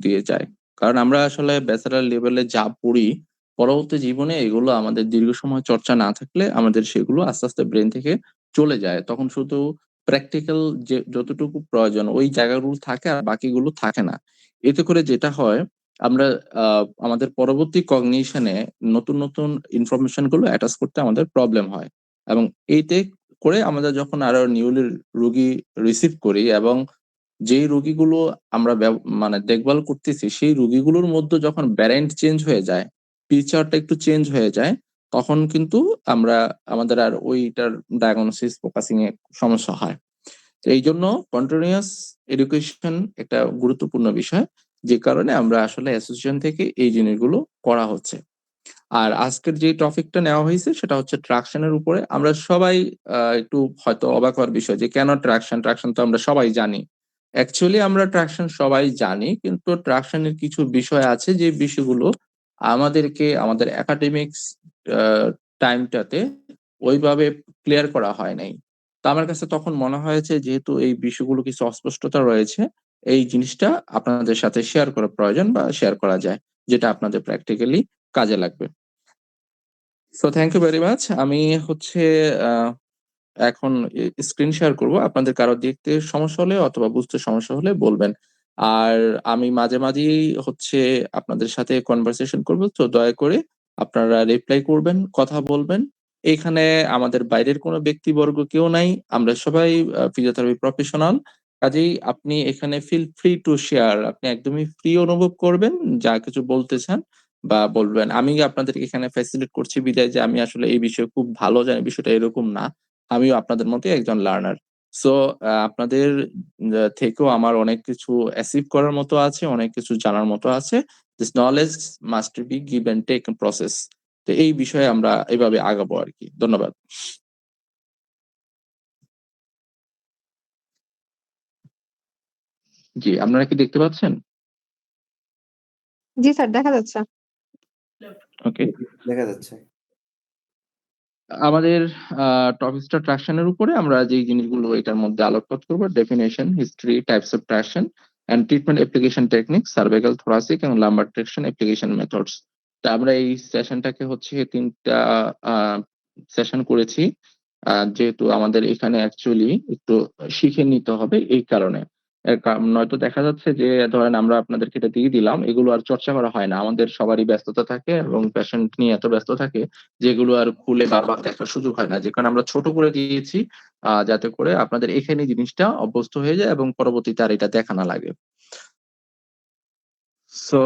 দিয়ে যায়। কারণ আমরা আসলে ব্যাচেলর লেভেলে যা পড়ি, পরবর্তী জীবনে এগুলো আমাদের দীর্ঘ সময় চর্চা না থাকলে আমাদের সেগুলো আস্তে, আস্তে ব্রেইন থেকে চলে যায়। তখন শুধু প্র্যাকটিক্যাল যে যতটুকু প্রয়োজন ওই জায়গাগুলো থাকে আর বাকিগুলো থাকে না। এতে করে যেটা হয় আমরা আ আমাদের পরবর্তী কগনিশনে নতুন, নতুন ইনফরমেশন গুলো অ্যাটাচ করতে আমাদের প্রবলেম হয়। এবং এইতে করে আমাদের যখন আরো নিউলি রোগী রিসিভ করি এবং যেই রোগীগুলো আমরা মানে দেখভাল করতেছি সেই রোগীগুলোর মধ্যে যখন ভ্যারিয়েন্ট চেঞ্জ হয়ে যায়, ফিচারটা একটু চেঞ্জ হয়ে যায়, তখন কিন্তু আমরা আমাদের আর ওইটার ডায়াগনোসিস ফোকাসিং এ সমস্যা হয়। তো এইজন্য কন্টিনিউয়াস এডুকেশন একটা গুরুত্বপূর্ণ বিষয়। যে কারণে আমরা আসলে অ্যাসোসিয়েশন থেকে এই জিনিসগুলো করা হচ্ছে। আর আজকের যে টপিকটা নেওয়া হয়েছে সেটা হচ্ছে ট্রাকশন এর উপরে। আমরা সবাই একটু হয়তো অবাক হওয়ার বিষয় যে কেন ট্রাকশন? ট্রাকশন তো আমরা সবাই জানি। অ্যাকচুয়ালি আমরা ট্রাকশন সবাই জানি কিন্তু ট্রাকশন এর কিছু বিষয় আছে যে বিষয়গুলো আমাদেরকে আমাদের একাডেমিক্স আ টাইমটাতে ওইভাবে ক্লিয়ার করা হয় নাই। তো আমার কাছে তখন মনে হয়েছে যেহেতু এই বিষয়গুলো কিছু অস্পষ্টতা রয়েছে, এই জিনিসটা আপনাদের সাথে শেয়ার করা প্রয়োজন বা শেয়ার করা যায়। যেটা আপনাদের প্র্যাকটিক্যালি কাজে লাগবে। So thank you very much. আমি হচ্ছে আ এখন স্ক্রিন শেয়ার করব। আপনাদের কারো দেখতে সমস্যা হলে অথবা বুঝতে সমস্যা হলে বলবেন। আর আমি মাঝে, মাঝেই হচ্ছে আপনাদের সাথে কনভারসেশন করব। তো দয়া করে আপনারা রিপ্লাই করবেন, কথা বলবেন। এখানে আমাদের বাইরের কোনো ব্যক্তিবর্গ কেউ নাই। আমরা সবাই ফিজিওথেরাপি প্রফেশনাল। কাজেই আপনি এখানে ফিল ফ্রি টু শেয়ার। আপনি একদমই ফ্রি অনুভব করবেন। যা কিছু বলতে চান বা বলবেন। আমি আপনাদেরকে এখানে ফ্যাসিলিটেট করছি বিধায় যে আমি আসলে এই বিষয়ে খুব ভালো জানি, বিষয়টা এরকম না। আমিও আপনাদের মতোই একজন লার্নার। সো আপনাদের থেকেও আমার অনেক কিছু অ্যাচিভ করার মতো আছে, অনেক কিছু জানার মতো আছে। This knowledge must be give and take process. তো এই বিষয়ে আমরা এভাবে আগাবো আরকি। ধন্যবাদ। জি, আপনারা কি দেখতে পাচ্ছেন? জি স্যার, দেখা যাচ্ছে। ওকে। দেখা যাচ্ছে। আমাদের টপিকসটা ট্রাকশন এর উপরে আমরা যেই জিনিসগুলো এটার মধ্যে আলোকপাত করব definition, history, types of traction and treatment application technique, cervical, thoracic এবং লাম্বার ট্রাকশন অ্যাপ্লিকেশন মেথডস। তা আমরা এই সেশনটাকে হচ্ছে ৩ টা আ সেশন করেছি। যেহেতু আমাদের এখানে অ্যাকচুয়ালি একটু শিখে নিতে হবে এই কারণে। নয়তো দেখা যাচ্ছে যে ধরেন আমরা আপনাদেরকে এটা দিয়ে দিলাম, এগুলো আর চর্চা করা হয় না। আমাদের সবারই ব্যস্ততা থাকে এবং পেশেন্ট নিয়ে এত ব্যস্ত থাকে যেগুলো আর খুলে বারবার দেখার সুযোগ হয় না। যে কারণে আমরা ছোট করে দিয়েছি যাতে করে আপনাদের এখানেই জিনিসটা অভ্যস্ত হয়ে যায় এবং পরবর্তীতে আর এটা দেখা না লাগে। সো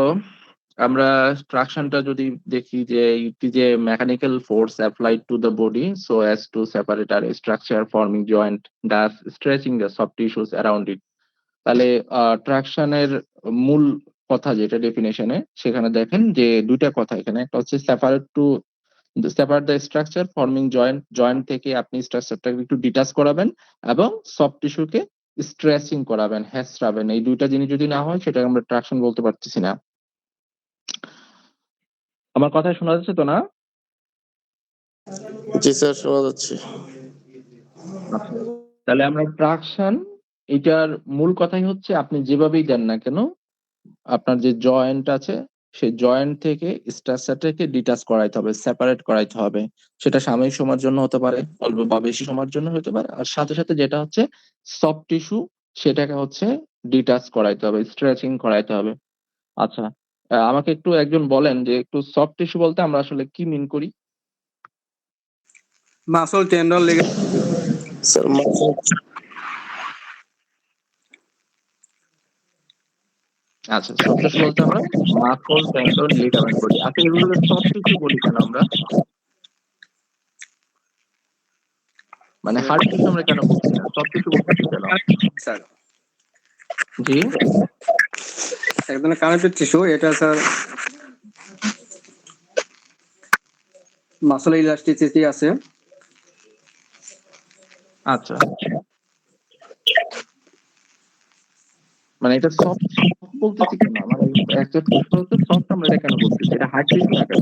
আমরা ট্রাকশনটা যদি দেখি যে it is a mechanical force applied to the body so as to separate our structure forming joint thus stretching the soft tissues around it. তাহলে ট্রাকশনের মূল কথা যেটা ডেফিনিশনে সেখানে দেখেন যে ২ টা কথা এখানে। একটা হচ্ছে separate the structure forming joint, joint থেকে আপনি স্ট্রাকচারটাকে একটু ডিটাচ করাবেন এবং সফট টিস্যুকে স্ট্রেচিং করাবেন, হ্যাঁচড়াবেন। এই ২ টা জিনিস যদি না হয় সেটাকে আমরা ট্রাকশন বলতে পারতেছি না। আমার কথা শোনা যাচ্ছে তো না? জি স্যার, শোনা যাচ্ছে। আচ্ছা। তাহলে আমরা ট্রাকশন এটার মূল কথাই হচ্ছে আপনি যেভাবেই দেন না কেন আপনার যে জয়েন্ট আছে সেই জয়েন্ট থেকে স্ট্রাকচারটাকে ডিটাচ করাইতে হবে, সেপারেট করাইতে হবে। সেটা সাময়িক সময়ের জন্য হতে পারে, অল্প বা বেশি সময়ের জন্য হতে পারে। আর সাথে, সাথে যেটা হচ্ছে সফট টিস্যু সেটাকে হচ্ছে ডিটাচ করাইতে হবে, স্ট্রেচিং করাইতে হবে। আচ্ছা। আমাকে একটু একজন বলেন যে একটু সফট টিস্যু বলতে আমরা আসলে কি মিন করি? Muscle, tendon, sir muscle. আচ্ছা, সফট টিস্যু বলতে আমরা মাসল, টেন্ডন, লিগামেন্ট বলি। আচ্ছা, এগুলোকে সফট টিস্যু বলি কেন আমরা? মানে হার্ড টিস্যু আমরা কেন বলছি না? সফট টিস্যু বলতেছি কেন? স্যার জি? এক ধরনের কানেক্টিভ টিস্যু, এটা স্যার মাসল ইলাস্টিসিটি আছে। আচ্ছা। মানে এটা সফট বলতেছি কেন? আমার একটা প্রশ্ন হচ্ছে সফট আমরা এটা কেন বলতেছি? এটা হার্ড টিস্যু না কেন?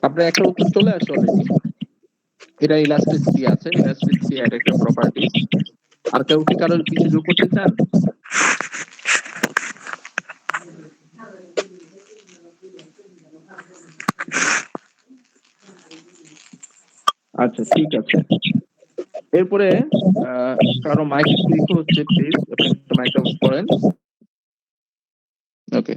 আপনার একটা উত্তর চলে আসে অলরেডি। এটা ইলাস্টিসিটি আছে, ইলাস্টিসিটি এর একটা প্রপার্টিজ। আর কেউ কি কারোর কিছু যোগ করতে চান? আচ্ছা, ঠিক আছে। এরপরে কারো মাইক একটু ইকো হচ্ছে, প্লিজ আপনি একটু মাইকটা অফ করেন। ওকে।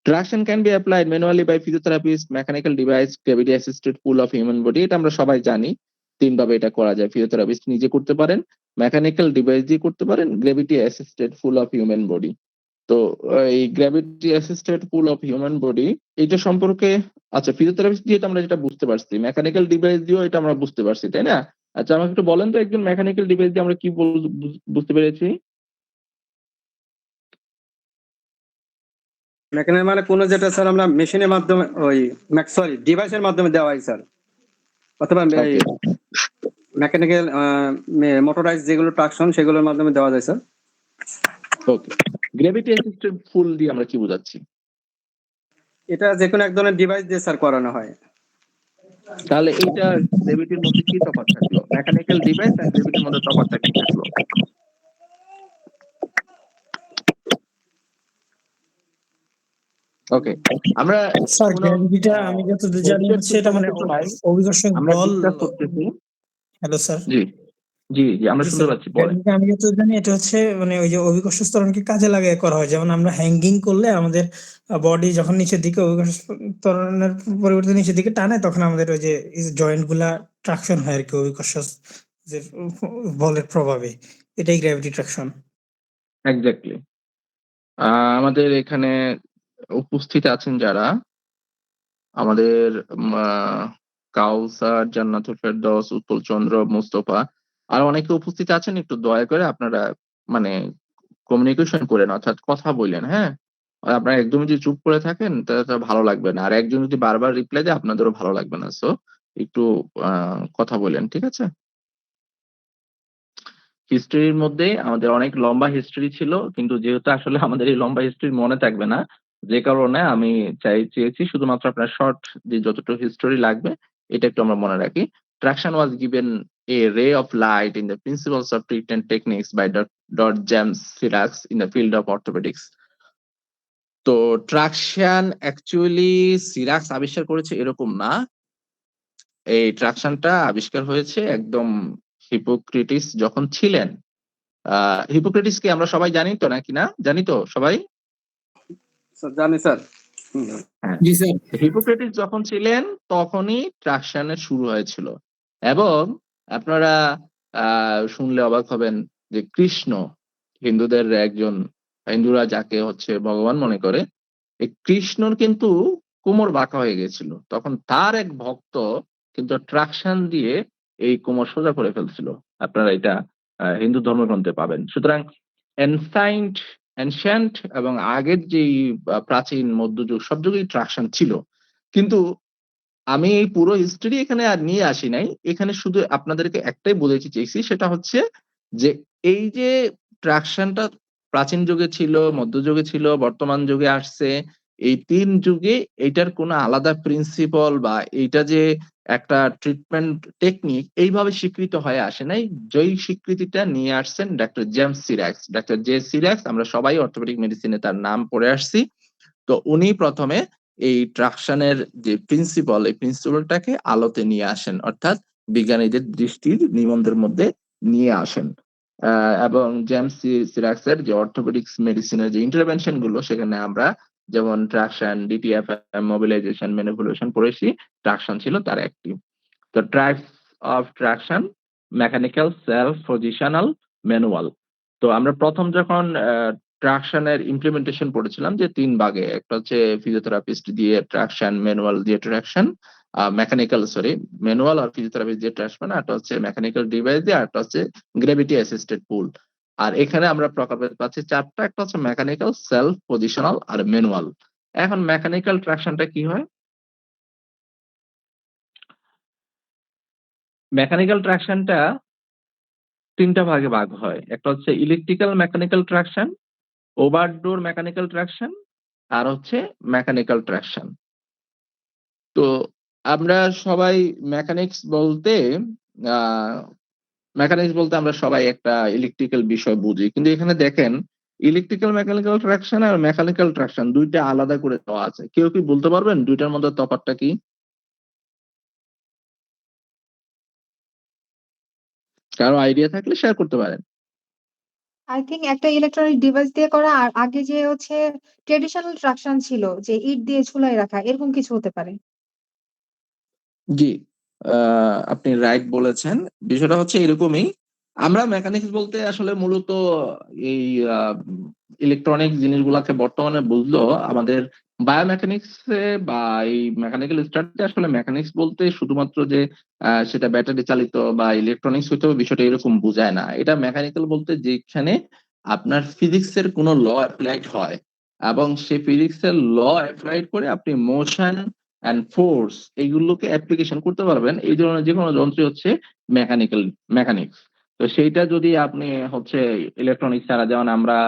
Traction can be applied manually by physiotherapist, mechanical device, gravity assisted pull of human body. এটা আমরা সবাই জানি। তিন ভাবে এটা করা যায়। ফিজিওথেরাপিস্ট নিজে করতে পারেন, মেকানিক্যাল ডিভাইস দিয়ে করতে পারেন, gravity assisted pool of human body. তো এই gravity assisted pool of human body এটা সম্পর্কে আচ্ছা ফিজিওথেরাপিস্ট দিয়ে তো আমরা যেটা বুঝতে পারছি, মেকানিক্যাল ডিভাইস দিয়েও এটা আমরা বুঝতে পারছি, তাই না? আচ্ছা আমাকে একটু বলেন তো একজন মেকানিক্যাল ডিভাইস দিয়ে আমরা কি বুঝতে পেরেছি? মেকানিক মানে কোনো যেটা স্যার আমরা মেশিনের মাধ্যমে ওই সরি ডিভাইসের মাধ্যমে দেওয়া হয় স্যার, অথবা এই ওকে মেকানিক্যাল মোটরাইজ যেগুলো ট্রাকশন সেগুলোর মাধ্যমে দেওয়া যায় স্যার। ওকে। গ্র্যাভিটি অ্যাসিস্টেড পুল দিয়ে আমরা কি বোঝাচ্ছি? এটা যে কোনো এক ধরনের ডিভাইস দিয়ে স্যার করানো হয়। তাহলে এইটা গ্র্যাভিটির মধ্যে কি তফাৎ থাকলো? মেকানিক্যাল ডিভাইস আর গ্র্যাভিটির মধ্যে তফাৎটা কি থাকলো? ওকে, আমরা স্যার কোনো গ্র্যাভিটিটা আমি যতদূর জানি হচ্ছে এটা মানে কিছু নাই, অভিকর্ষক আমরা বল। ডিসকাস করতেছি। Hello sir. জি জি জি আমরা জি শুনতে স্যার, পাচ্ছি, বলেন। গ্র্যাভিটিটা আমি যতদূর জানি এটা হচ্ছে মানে ওই যে অভিকর্ষ ত্বরণকে কাজে লাগিয়ে করা হয়। যেমন আমরা হ্যাঙ্গিং করলে আমাদের বডি যখন নিচের দিকে অভিকর্ষ ত্বরণের পরিবর্তে নিচের দিকে টানে তখন আমাদের ওই যে জয়েন্ট গুলা ট্রাকশন হয় আর কি, অভিকর্ষ যে বলের প্রভাবে, এটাই গ্র্যাভিটি ট্রাকশন। এক্স্যাক্টলি। আমাদের এখানে উপস্থিত আছেন যারা, আমাদের কাউসার, জান্নাতুল ফেরদৌস, উৎপল চন্দ্র, মুস্তফা আর অনেকে উপস্থিত আছেন। একটু দয়া করে আপনারা মানে কমিউনিকেশন করেন, অর্থাৎ কথা বললেন, হ্যাঁ? আর আপনারা একদমই যদি চুপ করে থাকেন তাহলে তো ভালো লাগবে না, আর একজন যদি বারবার রিপ্লাই দেয় আপনাদেরও ভালো লাগবে না। সো একটু কথা বলেন, ঠিক আছে? হিস্ট্রির মধ্যে আমাদের অনেক লম্বা হিস্ট্রি ছিল, কিন্তু যেহেতু আসলে আমাদের এই লম্বা হিস্ট্রি মনে থাকবে না, যে কারণে আমি চেয়েছি শুধুমাত্র আপনার শর্ট যে যতটুকু হিস্টোরি লাগবে এটা একটু আমরা মনে রাখি। Traction was given a ray of light in the principles of treatment techniques by Dr. James Sirax in the field of orthopedics. তো ট্রাকশন অ্যাকচুয়ালি সিরাক্স আবিষ্কার করেছে এরকম না। এই ট্রাকশনটা আবিষ্কার হয়েছে একদম হিপোক্রেটিস যখন ছিলেন। হিপোক্রেটিসকে আমরা সবাই জানি তো, নাকি না জানি তো সবাই? স্যার জানি স্যার। হ্যাঁ, জি স্যার। হিপোক্রেটিস যখন ছিলেন তখনই ট্রাকশনের শুরু হয়েছিল। এবং আপনারা শুনলে অবাক হবেন যে কৃষ্ণ, হিন্দুদের একজন, হিন্দুরা যাকে হচ্ছে ভগবান মনে করে, এই কৃষ্ণর কিন্তু কোমর বাঁকা হয়ে গেছিল, তখন তার এক ভক্ত কিন্তু ট্রাকশন দিয়ে এই কোমর সোজা করে ফেলছিল। আপনারা এটা হিন্দু ধর্মগ্রন্থে পাবেন। সুতরাং এনশিয়েন্ট এবং আগের যেই প্রাচীন মধ্যযুগ সব যুগেই ট্রাকশন ছিল। কিন্তু আমি এই পুরো হিস্ট্রি এখানে আর নিয়ে আসি নাই, এখানে শুধু আপনাদেরকে একটাই বলেছি চেয়েছি, সেটা হচ্ছে যে এই যে ট্রাকশনটা প্রাচীন যুগে ছিল, মধ্যযুগে ছিল, বর্তমান যুগে আসছে, এই তিন যুগে এইটার কোনো আলাদা প্রিন্সিপাল বা এইটা যে একটা ট্রিটমেন্ট টেকনিক এইভাবে স্বীকৃত হয়ে আসে নাই। যেই স্বীকৃতিটা নিয়ে আসছেন ডক্টর জেমস সিরাক্স, ডক্টর জে সিরাক্স, আমরা সবাই অর্থোপেডিক মেডিসিনে তার নাম পড়ে আসছি। তো উনি প্রথমে এই ট্রাকশনের যে প্রিন্সিপাল, এই প্রিন্সিপালটাকে আলোতে নিয়ে আসেন, অর্থাৎ বিজ্ঞানীদের দৃষ্টির নিবন্ধের মধ্যে নিয়ে আসেন। এবং জেমস সিরাক্সের যে অর্থোপেডিক্স মেডিসিনের যে ইন্টারভেনশন গুলো সেখানে আমরা যেমন ট্রাকশন, ডিটিএফএম, মোবিলাইজেশন, ম্যানিপুলেশন পড়েছি, ট্রাকশন ছিল তার একটি। তো types of traction: mechanical, self, positional, manual. তো আমরা প্রথম যখন ট্রাকশনের ইমপ্লিমেন্টেশন পড়েছিলাম যে তিন ভাগে, একটা হচ্ছে ফিজিওথেরাপিস্ট দিয়ে ট্রাকশন, ম্যানুয়াল দিয়ে ট্রাকশন, ম্যানুয়াল আর ফিজিওথেরাপিস্ট দিয়ে ট্রাকশন, আর হচ্ছে মেকানিক্যাল ডিভাইস দিয়ে, আর হচ্ছে গ্র্যাভিটি অ্যাসিস্টেড পুল। আর এখানে আমরা প্রকারভেদ পাচ্ছি চারটা, একটা হচ্ছে মেকানিক্যাল, সেলফ, পজিশনাল আর ম্যানুয়াল। এখন মেকানিক্যাল ট্রাকশনটা কি হয়? মেকানিক্যাল ট্রাকশনটা তিনটা ভাগে ভাগ হয়, একটা হচ্ছে electrical mechanical traction, over door mechanical traction, আর হচ্ছে মেকানিক্যাল ট্রাকশন। তো আমরা সবাই মেকানিক্স বলতে মেকানিক্স বলতে আমরা সবাই একটা ইলেকট্রিক্যাল বিষয় বুঝি, কিন্তু এখানে দেখেন ইলেকট্রিক্যাল মেকানিক্যাল ট্রাকশন আর মেকানিক্যাল ট্রাকশন দুইটা আলাদা করে দেওয়া আছে। কেউ কি বলতে পারবেন দুইটার মধ্যে তফাৎটা কি? কারো আইডিয়া থাকলে শেয়ার করতে পারেন। আই থিংক একটা ইলেকট্রনিক ডিভাইস দিয়ে করা, আর আগে যে হচ্ছে ট্রেডিশনাল ট্রাকশন ছিল যে ইট দিয়ে ঝুলাই রাখা, এরকম কিছু হতে পারে। জি, আপনি রাইট বলেছেন। বিষয়টা হচ্ছে এরকমই। আমরা মেকানিক্স বলতে আসলে মূলত এই ইলেকট্রনিক জিনিসগুলাকে বর্তমানে বুঝলেও আমাদের বায়োমেকানিক্স বা এই মেকানিক্যাল স্টাডিতে আসলে মেকানিক্স বলতে শুধুমাত্র যে সেটা ব্যাটারি চালিত বা ইলেকট্রনিক্স হইতে হবে বিষয়টা এরকম বোঝায় না। এটা মেকানিক্যাল বলতে যেখানে আপনার ফিজিক্সের কোনো ল অ্যাপ্লাইড হয় এবং সেই ফিজিক্সের ল অ্যাপ্লাইড করে আপনি মোশন অ্যান্ড ফোর্স এইগুলোকে অ্যাপ্লিকেশন করতে পারবেন, এই ধরনের যে কোনো যন্ত্রই হচ্ছে মেকানিক্স। তো সেইটা যদি আপনি হচ্ছে ইলেকট্রনিক্স ছাড়া, যেমন আমরা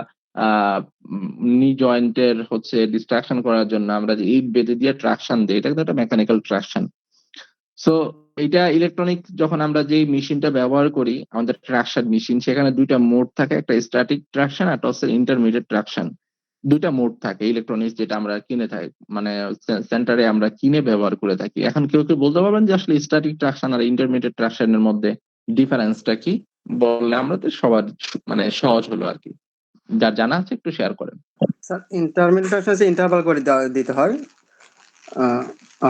নি জয়েন্টের হচ্ছে ডিস্ট্রাকশন করার জন্য আমরা যে ইট বেঁধে দিয়ে ট্রাকশন দিই, এটা কিন্তু একটা মেকানিক্যাল ট্রাকশন। সো এইটা ইলেকট্রনিক যখন আমরা যে মেশিনটা ব্যবহার করি আমাদের ট্রাকশন মেশিন, সেখানে দুইটা মোড থাকে, একটা স্ট্যাটিক ট্রাকশন আর হচ্ছে ইন্টারমিডিয়েট ট্রাকশন। দুইটা মোড থাকে ইলেকট্রনিক্স যেটা আমরা কিনে থাকি, মানে সেন্টারে আমরা কিনে ব্যবহার করে থাকি। এখন কেউ কেউ বলতে পারবেন যে আসলে স্ট্যাটিক ট্রাকশন আর ইন্টারমিডিয়েট ট্রাকশনের মধ্যে ডিফারেন্সটা কি? বললে আমরা তো সবার মানে সহজ হলো আর কি। যার জানা আছে একটু শেয়ার করেন। স্যার ইন্টারমিডিয়েট হচ্ছে ইন্টারভাল করে দিতে হয়।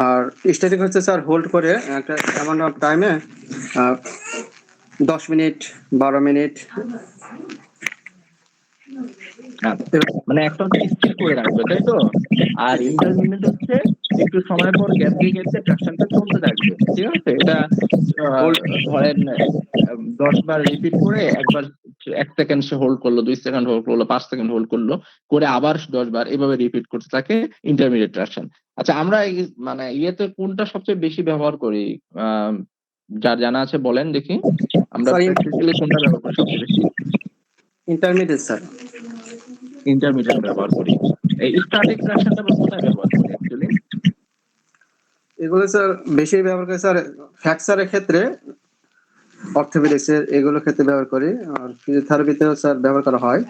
আর স্ট্যাটিক হচ্ছে স্যার হোল্ড করে একটা অ্যামাউন্ট অফ টাইমে 10 মিনিট 12 মিনিট মানে একটা হচ্ছে স্থির করে রাখবে, তাই তো? আর ইন্টারমিডিয়েট হচ্ছে একটু সময় পর গ্যাপ দিয়ে ট্রাকশনটা চলতে থাকবে, ঠিক আছে? এটা ধরেন 10 বার রিপিট করে একবার 1 সেকেন্ড সে হোল্ড করলো, 2 সেকেন্ড হোল্ড করলো, 5 সেকেন্ড হোল্ড করলো, করে আবার 10 বার এভাবে রিপিট করতে থাকে ইন্টারমিডিয়েট ট্রাকশন। আচ্ছা, আমরা মানে ইয়েতে কোনটা সবচেয়ে বেশি ব্যবহার করি? যার জানা আছে বলেন দেখি। আমরা প্র্যাকটিক্যালি কোনটা ব্যবহার করি সবচেয়ে বেশি? Intermediate sir. ইন্টারমিডিয়েট ব্যবহার করি। এই স্ট্যাটিক ট্রাকশনটা আমরা কোথায় ব্যবহার করি অ্যাকচুয়ালি? এগুলো স্যার বেশি ব্যবহার করে স্যার ফ্র্যাকচারের ক্ষেত্রে, অর্থোপেডিক্সের এগুলো ক্ষেত্রে ব্যবহার করি, আর ফিজিওথেরাপিতেও স্যার ব্যবহার করা হয়।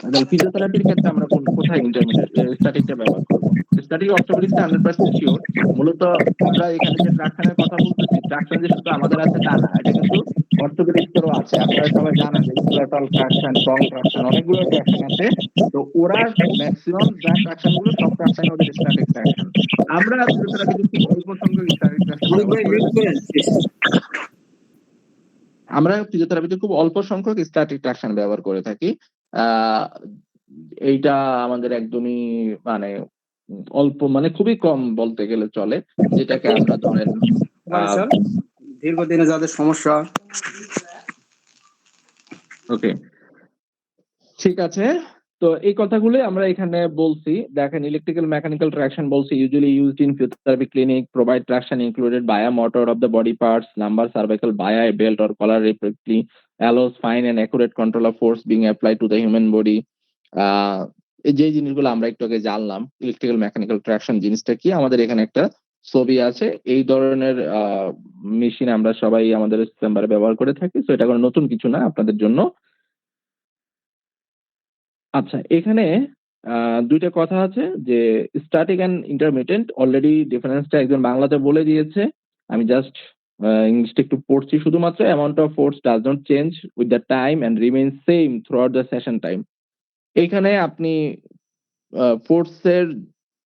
তাহলে ফিজিওথেরাপির ক্ষেত্রে আমরা কোথায় ইন্টারমিডিয়েট স্ট্যাটিকটা ব্যবহার করব? স্ট্যাটিক অর্থোপেডিক্সে 100% শিওর। মূলত আমরা এখানে যে ট্রাকশনের কথা বলতেছি, ট্রাকশন যে শুধু আমাদের আছে তা না, এটা কিন্তু অর্থোপেডিক্সেরও আছে। আপনারা সবাই জানেন যে স্কেলেটাল ট্রাকশন, টং ট্রাকশন, অনেকগুলো ট্রাকশন আছে। তো ওরা ম্যাক্সিমাম যা ট্রাকশন গুলো সব ট্রাকশন ওদের স্ট্যাটিক ট্রাকশন। আমরা ফিজিওথেরাপিতে খুব অল্প সংখ্যক স্ট্যাটিক ট্রাকশন ব্যবহার করে থাকি। আমরা ফিজিওথেরাপিতে খুব অল্প সংখ্যক স্ট্যাটিক ট্রাকশন ব্যবহার করে থাকি। এইটা আমাদের একদমই মানে অল্প, মানে খুবই কম বলতে গেলে চলে, যেটাকে আমরা ধরেন স্যার দীর্ঘদিনে যাদের সমস্যা। ওকে, ঠিক আছে। তো এই কথাগুলো আমরা এখানে বলছি। দেখেন, ইলেকট্রিক্যাল মেকানিক্যাল ট্রাকশন বলছি usually used in physiotherapy clinic, provide traction included by a motor of the body parts, lumbar cervical by a belt or collar rapidly, allows fine and accurate control of force being applied to the human body. এই যে জিনিসগুলো আমরা একটু আগে জানলাম, electrical mechanical traction জিনিসটা কি, আমাদের এখানে একটা ছবি আছে। এই ধরনের মেশিন আমরা সবাই আমাদের চেম্বারে ব্যবহার করে থাকি, তো এটা কোনো নতুন কিছু না আপনাদের জন্য। আচ্ছা, এখানে দুইটা কথা আছে যে স্ট্যাটিক এন্ড ইন্টারমিটেন্ট, অলরেডি ডিফারেন্সটা একজন বাংলাতে বলে দিয়েছে। আমি জাস্ট ইংলিশটা একটু পড়ছি শুধুমাত্র। Amount of force does not change with the time and remain same throughout the session time. এইখানে আপনি ফোর্সের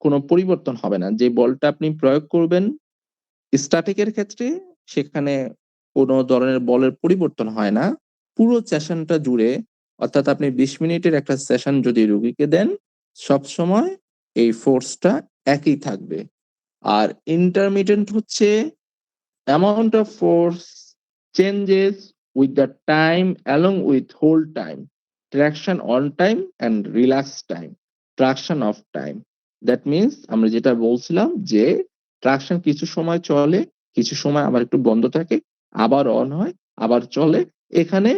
কোনো পরিবর্তন হবে না। যে বলটা আপনি প্রয়োগ করবেন স্ট্যাটিকের ক্ষেত্রে, সেখানে কোনো ধরনের বলের পরিবর্তন হয় না পুরো সেশনটা জুড়ে। অর্থাৎ আপনি 20 মিনিটের একটা সেশন যদি রোগীকে দেন, সবসময় এই ফোর্সটা একই থাকবে। আর ইন্টারমিটেন্ট হচ্ছে amount of force changes with the time along with hold time, traction on time and relax time, traction of time. That means আমরা যেটা বলছিলাম যে ট্রাকশন কিছু সময় চলে, কিছু সময় আবার একটু বন্ধ থাকে, আবার অন হয়, আবার চলে। এখানে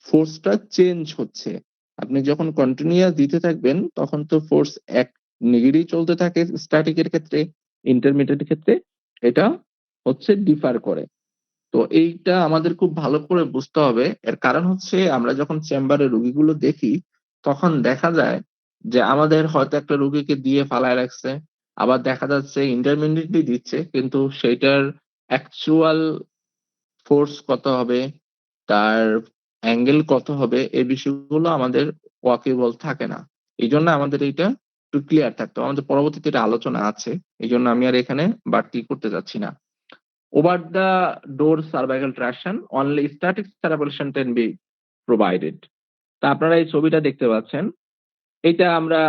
ফোর্সটা চেঞ্জ হচ্ছে। আপনি যখন কন্টিনিউয়াস দিতে থাকবেন তখন তো ফোর্স এক ডিগ্রি চলতে থাকে স্ট্যাটিকের ক্ষেত্রে। ইন্টারমিডিয়েট ক্ষেত্রে এটা হচ্ছে ডিফার করে। তো এইটা আমাদের খুব ভালো করে বুঝতে হবে। এর কারণ হচ্ছে আমরা যখন চেম্বারে রোগীগুলো দেখি তখন দেখা যায় যে আমাদের হয়তো একটা রোগীকে দিয়ে ফালায় রাখছে, আবার দেখা যাচ্ছে ইন্টারমিডিয়েটলি দিচ্ছে, কিন্তু সেইটার অ্যাকচুয়াল ফোর্স কত হবে, তার অ্যাঙ্গেল কত হবে, এই বিষয়গুলো আমাদের ওয়াকিবল থাকে না। এই জন্য আমাদের এইটা একটু ক্লিয়ার থাকতো। আমাদের পরবর্তীতে এটা আলোচনা আছে, এই জন্য আমি আর এখানে বাড়তি করতে যাচ্ছি না। Over the door cervical traction, only static সার্ভাইলেশন ক্যান বি প্রোভাইডেড। তা আপনারা এই ছবিটা দেখতে পাচ্ছেন, এইটা আমরা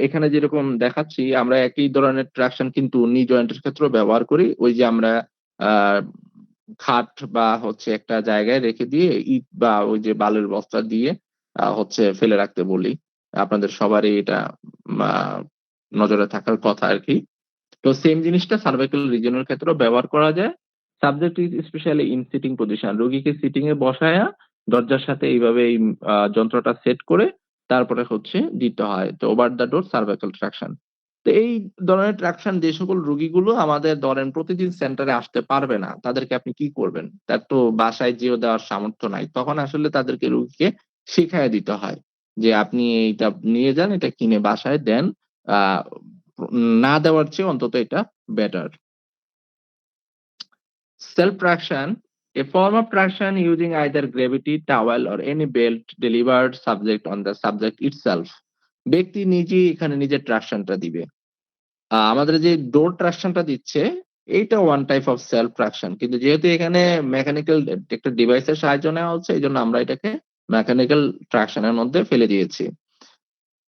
এখানে যেরকম দেখাচ্ছি, আমরা একই ধরনের ট্রাকশন কিন্তু নি জয়েন্টের ক্ষেত্রেও ব্যবহার করি। ওই যে আমরা আহ, খাট বা হচ্ছে একটা জায়গায় রেখে দিয়ে ইট বা ওই যে বালুর বস্তা দিয়ে হচ্ছে ফেলে রাখতে বলি। আপনাদের সবারই এটা আহ, নজরে থাকার কথা আর কি। তো সেম জিনিসটা সার্ভাইকাল রিজনের ক্ষেত্রেও ব্যবহার করা যায়। Subject is specially in sitting position, রোগীকে সিটিং এ বসায়া দরজার সাথে এইভাবে এই যন্ত্রটা সেট করে তারপরে হচ্ছে দিতে হয়। তো over the door cervical traction. তো এই ধরনের ট্রাকশন যে সকল রোগীগুলো আমাদের ধরেন প্রতিদিন সেন্টারে আসতে পারবে না, তাদেরকে আপনি কি করবেন? তার তো বাসায় যেও দেওয়ার সামর্থ্য নাই, তখন আসলে তাদেরকে রোগীকে শিখাই দিতে হয় যে আপনি এইটা নিয়ে যান, এটা কিনে বাসায় দেন। আহ না দেওয়ার চেয়ে অন্তত এটা better. Self traction, a form of traction using either gravity, towel or any belt delivered subject on the subject itself. ব্যক্তি নিজেই এখানে নিজের ট্রাকশনটা দিবে। আমাদের যে ডোর ট্রাকশনটা দিচ্ছে এইটা one type of self traction, কিন্তু যেহেতু এখানে মেকানিক্যাল একটা ডিভাইসের সাহায্য নেওয়া হচ্ছে, এই জন্য আমরা এটাকে মেকানিক্যাল ট্রাকশনের মধ্যে ফেলে দিয়েছি।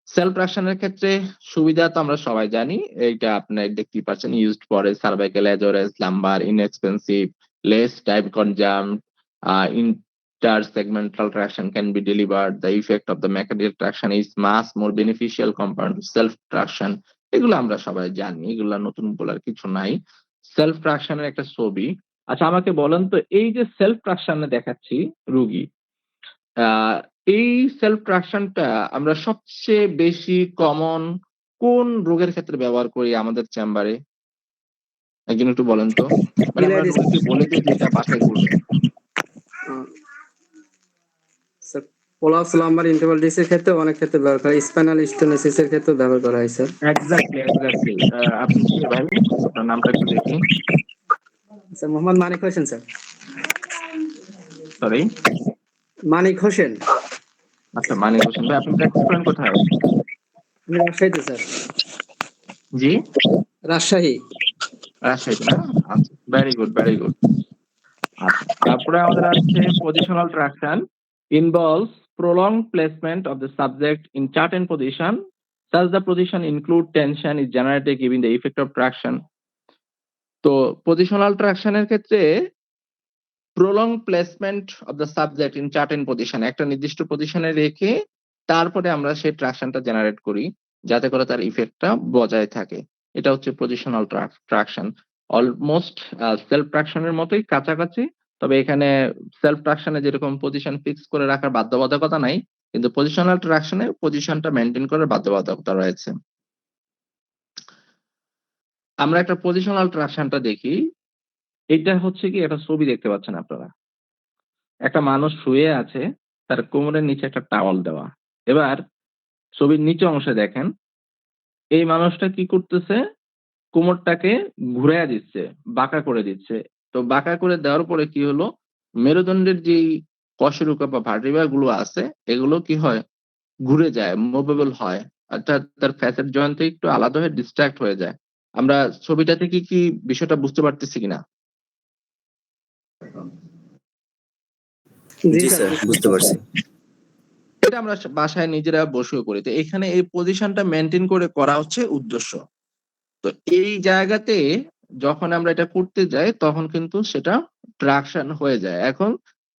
সেলফ ট্রাকশনের ক্ষেত্রে সুবিধা তো আমরা সবাই জানি, এইটা আপনার দেখতেই পাচ্ছেন, used for cervical as well as lumbar, inexpensive, less time consume, intersegmental traction can be delivered. The effect of the mechanical traction is much more beneficial compared to self traction. এগুলো আমরা সবাই জানি, এগুলো নতুন বলার কিছু নাই। সেলফ ট্রাকশনের একটা ছবি। আচ্ছা আমাকে বলেন তো, এই যে সেলফ ট্রাকশনে দেখাচ্ছি রুগী, আহ, এই সেলফ ট্রাকশনটা আমরা সবচেয়ে বেশি কমন কোন রোগের ক্ষেত্রে ব্যবহার করি আমাদের চেম্বারে? একজন একটু বলেন তো। মানে আমরা রোগীকে বলে দিই যে এটা বাসায় করবেন। স্যার পোলাপস লাম্বার ইন্টারভাল ডিসের ক্ষেত্রে অনেক ক্ষেত্রে ব্যবহার করা হয়, স্পাইনাল স্টেনোসিস এর ক্ষেত্রে ব্যবহার করা হয় স্যার। এক্স্যাক্টলি। আপনি কি ভাই, আপনার নামটা একটু দেখি। স্যার মোহাম্মদ মানিক হোসেন স্যার। সরি, মানিক হোসেন। আচ্ছা মানিক হোসেন ভাই, আপনি প্র্যাকটিস করেন কোথায়? আমি রাজশাহীতে স্যার। জি, রাজশাহী। রাজশাহীতে না? আচ্ছা, ভেরি গুড ভেরি গুড। আচ্ছা, তারপরে আমাদের আছে positional traction, involves prolonged placement of the subject in certain position, such the position include tension is generated giving the effect of traction. তো পজিশনাল ট্রাকশনের ক্ষেত্রে prolonged placement of the subject in certain position, একটা নির্দিষ্ট পজিশনে রেখে তারপরে আমরা সেই ট্রাকশনটা generate করি যাতে করে তার ইফেক্টটা বজায় থাকে। এটা হচ্ছে পজিশনাল ট্রাকশন। অলমোস্ট সেলফ ট্রাকশনের মতোই কাছাকাছি, তবে এখানে সেলফ ট্রাকশনে যেরকম পজিশন ফিক্স করে রাখার বাধ্যবাধকতা নাই, কিন্তু পজিশনাল ট্রাকশনে পজিশনটা মেনটেন করার বাধ্যবাধকতা রয়েছে। আমরা একটা পজিশনাল ট্রাকশনটা দেখি। এটা হচ্ছে কি, একটা ছবি দেখতে পাচ্ছেন আপনারা, একটা মানুষ শুয়ে আছে, তার কোমরের নিচে একটা টাওয়াল দেওয়া। এবার ছবির নিচে অংশে দেখেন, এই মানুষটা কি করতেছে, কোমরটাকে ঘুরাইয়া দিচ্ছে, বাঁকা করে দিচ্ছে। তো বাঁকা করে দেওয়ার পরে কি হলো, মেরুদণ্ডের যেই কশেরুকা বা ভার্টিব্রা গুলো আছে এগুলো কি হয়, ঘুরে যায়, মুভেবল হয়, অর্থাৎ তার ফ্যাসেট জয়েন্ট থেকে একটু আলাদা হয়ে ডিস্ট্রাক্ট হয়ে যায়। আমরা ছবিটা থেকে কি বিষয়টা বুঝতে পারতেছি কিনা? জি স্যার, বুঝতে পারছি। এটা আমরা বাসায় নিজেরা বসেও করি। তো এখানে এই পজিশনটা মেনটেন করে করা হচ্ছে উদ্দেশ্য। তো এই জায়গাতে যখন আমরা এটা করতে যাই তখন কিন্তু সেটা ট্রাকশন হয়ে যায়। এখন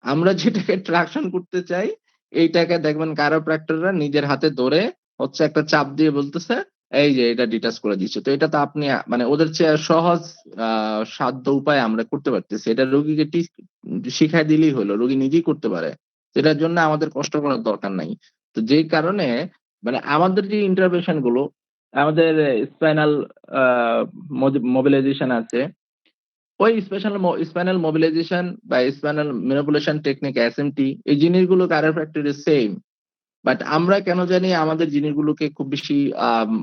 আমরা যেটাকে ট্রাকশন করতে চাই এইটাকে দেখবেন কারোপ্র্যাক্টররা নিজের হাতে ধরে হচ্ছে একটা চাপ দিয়ে বলতেছে এই যে এটা ডিটাচ করে দিচ্ছে। তো এটা তো আপনি মানে ওদের চেয়ে সহজ সাধ্য উপায় আমরা করতে পারতেছি। এটা রোগীকে শিখাই দিলেই হলো, রোগী নিজেই করতে পারে। এটার জন্য আমাদের কষ্ট করার দরকার নাই। তো যেই কারণে মানে আমাদের যে ইন্টারভেনশন গুলো, আমাদের স্পাইনাল মোবিলাইজেশন আছে, ওই স্প্যানাল মোবিলাইজেশন বা স্প্যানাল ম্যানিপুলেশন টেকনিক এসএমটি এই জিনিসগুলো কাইরোপ্র্যাক্টরের সেম, বাট আমরা কেন জানি আমাদের জিনিসগুলোকে খুব বেশি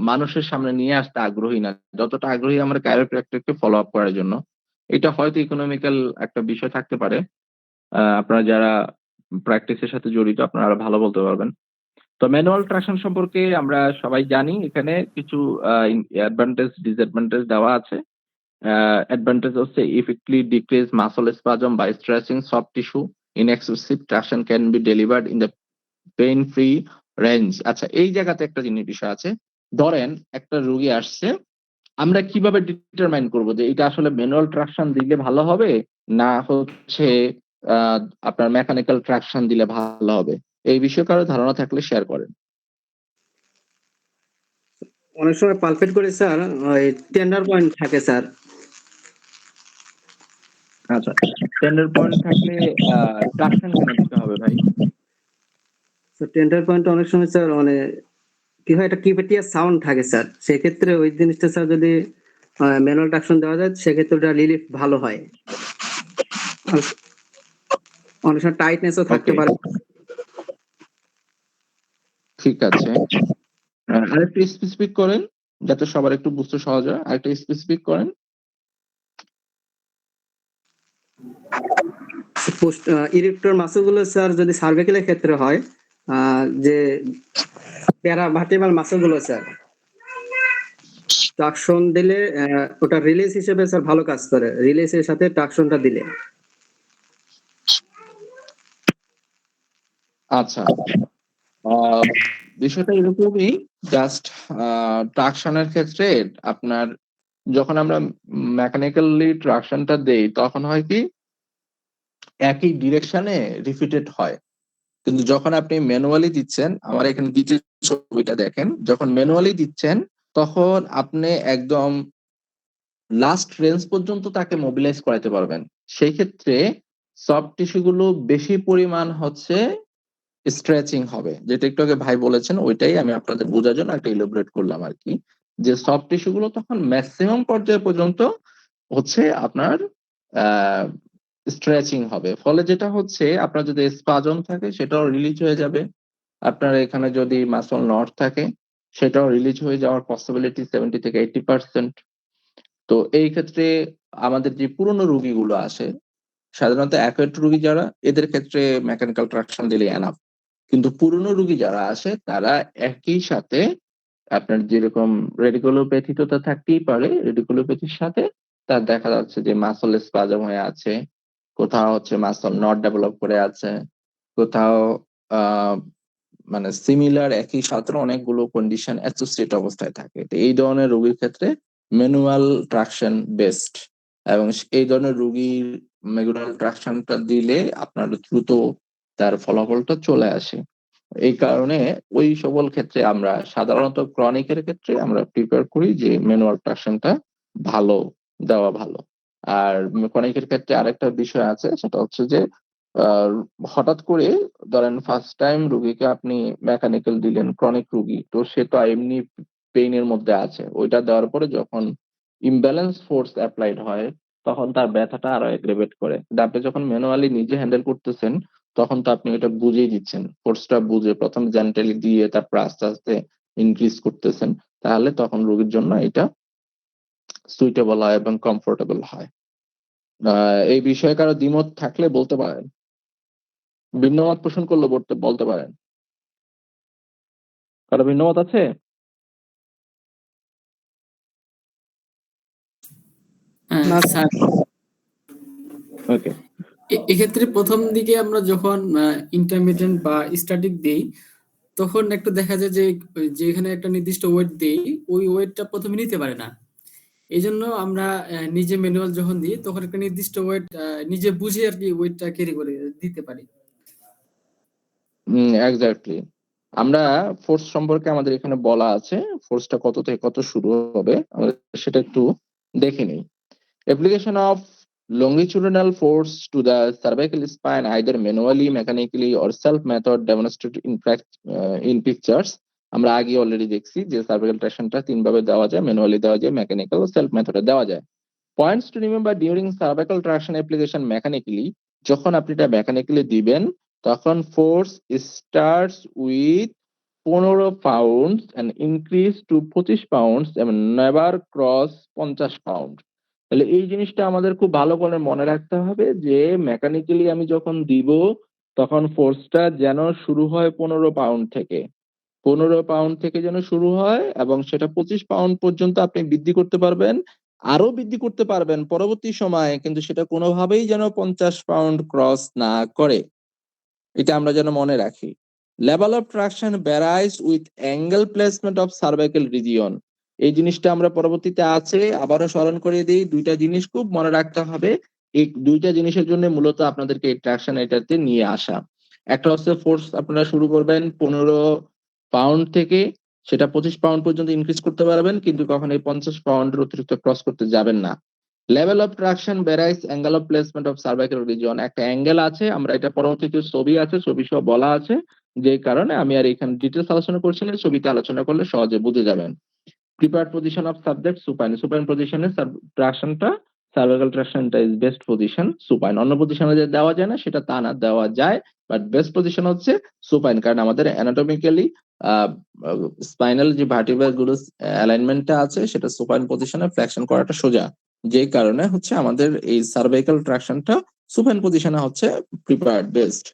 মানুষের সামনে নিয়ে আসতে আগ্রহী না, যতটা আগ্রহী আমরা কাইরোপ্র্যাক্টরকে ফলো আপ করার জন্য। এটা হয়তো ইকোনমিক্যাল একটা বিষয় থাকতে পারে, আপনারা যারা প্র্যাকটিসের সাথে জড়িত আপনারা আরো ভালো বলতে পারবেন। তো ম্যানুয়াল ট্রাকশন সম্পর্কে আমরা সবাই জানি, এখানে কিছু অ্যাডভান্টেজ ডিসঅ্যাডভান্টেজ দেওয়া আছে। অ্যাডভান্টেজ হচ্ছে effectively decrease muscle spasm by stretching soft tissue, in excessive traction can be delivered in the pain free range. আচ্ছা, এই জায়গাতে একটা জিনিস বিষয় আছে। ধরেন একটা রোগী আসছে, আমরা কিভাবে ডিটারমাইন করবো যে এটা আসলে ম্যানুয়াল ট্রাকশন দিলে ভালো হবে না হচ্ছে আপনার মেকানিক্যাল ট্রাকশন দিলে ভালো হবে? এই বিষয়ে কারো ধারণা থাকলে শেয়ার করেন। অনেক সময় পালপেট করে স্যার ওই টেন্ডার পয়েন্ট থাকে স্যার। আচ্ছা, টেন্ডার পয়েন্ট থাকলে ট্রাকশন কেন দিতে হবে ভাই? তো টেন্ডার পয়েন্ট অনেক সময় স্যার মানে কি হয়, একটা কিপেটিয়া সাউন্ড থাকে স্যার, সেক্ষেত্রে ওই জিনিসটা স্যার যদি ম্যানুয়াল ট্রাকশন দেওয়া যায় সেক্ষেত্রে ওটা রিলিফ ভালো হয়। অনেক সময় টাইটনেসও থাকতে Okay. পারে। ঠিক আছে, আরেকটু স্পেসিফিক করেন যাতে সবার একটু বুঝতে সহজ হয়। আরেকটু স্পেসিফিক করেন। ইরেক্টর মাসলগুলো স্যার যদি সার্ভিক্যালের ক্ষেত্রে হয়, যে প্যারাভার্টেব্রাল মাসলগুলো স্যার ট্রাকশন দিলে ওটা রিলিজ হিসেবে স্যার ভালো কাজ করে, রিলিজের সাথে ট্রাকশনটা দিলে। আচ্ছা, বিষয়টা এরকমই, জাস্ট ট্রাকশনের ক্ষেত্রে আপনার যখন আমরা মেকানিক্যালি ট্রাকশনটা দেই তখন হয় কি একই ডিরেকশনে রিপিটেড হয়, কিন্তু যখন আপনি ম্যানুয়ালি দিচ্ছেন, আমার এখানে দ্বিতীয় ছবিটা দেখেন, যখন ম্যানুয়ালি দিচ্ছেন তখন আপনি একদম লাস্ট রেঞ্জ পর্যন্ত তাকে মোবিলাইজ করাতে পারবেন। সেই ক্ষেত্রে সফট টিস্যু গুলো বেশি পরিমাণ হচ্ছে স্ট্রেচিং হবে, যেটা একটু আগে ভাই বলেছেন, ওইটাই আমি আপনাদের বোঝার জন্য একটা ইলাবোরেট করলাম আর কি, যে সফট টিস্যু গুলো তখন ম্যাক্সিমাম পর্যায় পর্যন্ত হচ্ছে আপনার স্ট্রেচিং হবে। ফলে যেটা হচ্ছে আপনার যদি স্পাজম থাকে সেটাও রিলিজ হয়ে যাবে, আপনার এখানে যদি মাসল নট থাকে সেটাও রিলিজ হয়ে যাওয়ার পসিবিলিটি 70 থেকে 80%। তো এই ক্ষেত্রে আমাদের যে পুরনো রোগীগুলো আসে, সাধারণত অ্যাকুয়েট রোগী যারা, এদের ক্ষেত্রে মেকানিক্যাল ট্রাকশন দিলে এনাফ। কিন্তু পুরনো রোগী যারা আসে তারা একই সাথে আপনার যেরকম রেডিকুলোপ্যাথি তো তা থাকতেই পারে, রেডিকুলোপ্যাথির সাথে তার দেখা যাচ্ছে যে মাসল স্পাজম হয়ে আছে, কোথাও হচ্ছে মাসল নট ডেভেলপ করে আছে, কোথাও আহ মানে সিমিলার একই সাথে অনেকগুলো কন্ডিশন অ্যাসোসিয়েট অবস্থায় থাকে। তো এই ধরনের রোগীর ক্ষেত্রে ম্যানুয়াল ট্রাকশন বেস্ট, এবং এই ধরনের রোগীর ম্যানুয়াল ট্রাকশনটা দিলে আপনার দ্রুত তার ফলাফলটা চলে আসে। এই কারণে ওই সকল ক্ষেত্রে আমরা সাধারণত ক্রনিকের ক্ষেত্রে আমরা প্রিপেয়ার করি যে ম্যানুয়াল ট্রাকশনটা ভালো দেওয়া ভালো। আর ক্রনিকের ক্ষেত্রে আরেকটা বিষয় আছে, সেটা হচ্ছে যে আহ, হঠাৎ করে ধরেন ফার্স্ট টাইম রুগীকে আপনি মেকানিক্যাল দিলেন, ক্রনিক রুগী তো সে তো এমনি পেইনের মধ্যে আছে, ওইটা দেওয়ার পরে যখন ইমব্যালেন্স ফোর্স অ্যাপ্লাইড হয় তখন তার ব্যথাটা আরো এগ্রেভেট করে। কিন্তু আপনি যখন ম্যানুয়ালি নিজে হ্যান্ডেল করতেছেন তখন তো আপনি এটা বুঝেই দিচ্ছেন, ফোর্সটা বুঝে প্রথম জেন্টালি দিয়ে তারপর আস্তে আস্তে ইনক্রিজ করতেছেন, তাহলে তখন রোগীর জন্য এটা সুইটেবল হয় এবং কমফোর্টেবল হয়। এই বিষয়ে কারো দ্বিমত থাকলে বলতে পারেন, ভিন্ন মত পোষণ করলে বলতে পারেন। কারো ভিন্ন মত আছে? না স্যার ওকে, এক্ষেত্রে প্রথম দিকে আমরা যখন ইন্টারমিডিয়েট বা স্ট্যাটিক দেই তখন একটু দেখা যায় যে যেখানে একটা নির্দিষ্ট ওয়েট দেই ওই ওয়েটটা প্রথমে নিতে পারে না। এই জন্য আমরা নিজে ম্যানুয়াল যখন দিই তখন একটা নির্দিষ্ট ওয়েট নিজে বুঝে আর কি ওয়েটটা ক্যারি করে দিতে পারি। এক্স্যাক্টলি। আমরা ফোর্স সম্পর্কে আমাদের এখানে বলা আছে, ফোর্সটা কত থেকে কত শুরু হবে আমরা সেটা একটু দেখে নিই। Application of longitudinal force to the cervical spine either manually, mechanically or self method demonstrated in pictures. আমরা আগে অলরেডি দেখছি যে সার্ভিক্যাল ট্রাকশনটা তিন ভাবে দেওয়া যায়, ম্যানুয়ালি দেওয়া যায়, মেকানিক্যাল ও সেলফ মেথডে দেওয়া যায়। Points to remember during cervical traction application mechanically, যখন আপনি এটা মেকানিক্যালি দিবেন তখন force starts with 15 pound and increase to 25 pound এবং নেভার ক্রস 50 পাউন্ড। তাহলে এই জিনিসটা আমাদের খুব ভালো করে মনে রাখতে হবে যে মেকানিক্যালি আমি যখন দিব তখন ফোর্সটা যেন শুরু হয় 15 পাউন্ড থেকে, 15 পাউন্ড থেকে যেন শুরু হয় এবং সেটা 25 পাউন্ড পর্যন্ত আপনি বৃদ্ধি করতে পারবেন, আরো বৃদ্ধি করতে পারবেন পরবর্তী সময়ে, কিন্তু সেটা কোনোভাবেই যেন 50 পাউন্ড ক্রস না করে। এটা আমরা যেন মনে রাখি। Level of traction ভ্যারাইজ with angle placement of cervical region. এই জিনিসটা আমরা পরবর্তীতে আছে, আবারও স্মরণ করে দিই, দুইটা জিনিস খুব মনে রাখতে হবে। এই দুইটা জিনিসের জন্য মূলত আপনাদেরকে এই ট্রাকশন এটাতে নিয়ে আসা। একটা হচ্ছে ফোর্স আপনারা শুরু করবেন 15 পাউন্ড থেকে, সেটা 25 পাউন্ড পর্যন্ত ইনক্রিজ করতে পারবেন, কিন্তু কখনো এই 50 পাউন্ডের অতিরিক্ত ক্রস করতে যাবেন না। Level of traction ভ্যারাইজ angle of placement of cervical region. একটা অ্যাঙ্গেল আছে, আমরা এটা পরবর্তীতে ছবি আছে, ছবি সহ বলা আছে, যে কারণে আমি আর এখানে ডিটেলস আলোচনা করছি না, ছবিতে আলোচনা করলে সহজে বুঝে যাবেন। Prepared position of subject supine, supine পজিশনে ট্রাকশনটা, সার্ভাইকাল ট্রাকশনটা ইজ বেস্ট পজিশন সুপাইন। অন্য পজিশনে যে দেওয়া যায় না সেটা তা না, দেওয়া যায়, বাট বেস্ট পজিশন হচ্ছে সুপাইন, কারণ আমাদের অ্যানাটমিক্যালি স্পাইনাল যে ভার্টিব্রাল গুলো অ্যালাইনমেন্টটা আছে সেটা সুপাইন পজিশনে ফ্লেকশন করাটা সোজা, যে কারণে হচ্ছে আমাদের এই সার্ভাইকাল ট্রাকশনটা সুপাইন পজিশনে হচ্ছে prepared best.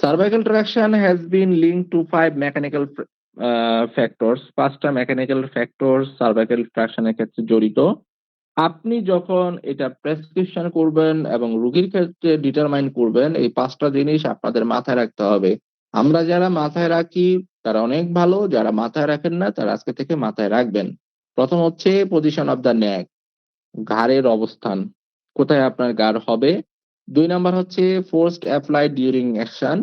Cervical traction has been linked to 5 mechanical factors. 5টা মেকানিক্যাল ফ্যাক্টর সার্ভাইকাল ট্রাকশনের ক্ষেত্রে জড়িত। আপনি যখন এটা প্রেসক্রিপশন করবেন এবং রোগীর ক্ষেত্রে ডিটারমাইন করবেন, এই 5টা জিনিস আপনাদের মাথায় রাখতে হবে। আমরা যারা মাথায় রাখি তারা অনেক ভালো, যারা মাথায় রাখেন না তারা আজকে থেকে মাথায় রাখবেন। প্রথম হচ্ছে পজিশন অফ দ্য নেক, ঘাড়ের অবস্থান, কোথায় আপনার ঘাড় হবে। 2 নাম্বার হচ্ছে ফোর্স অ্যাপ্লাই ডিউরিং অ্যাকশন,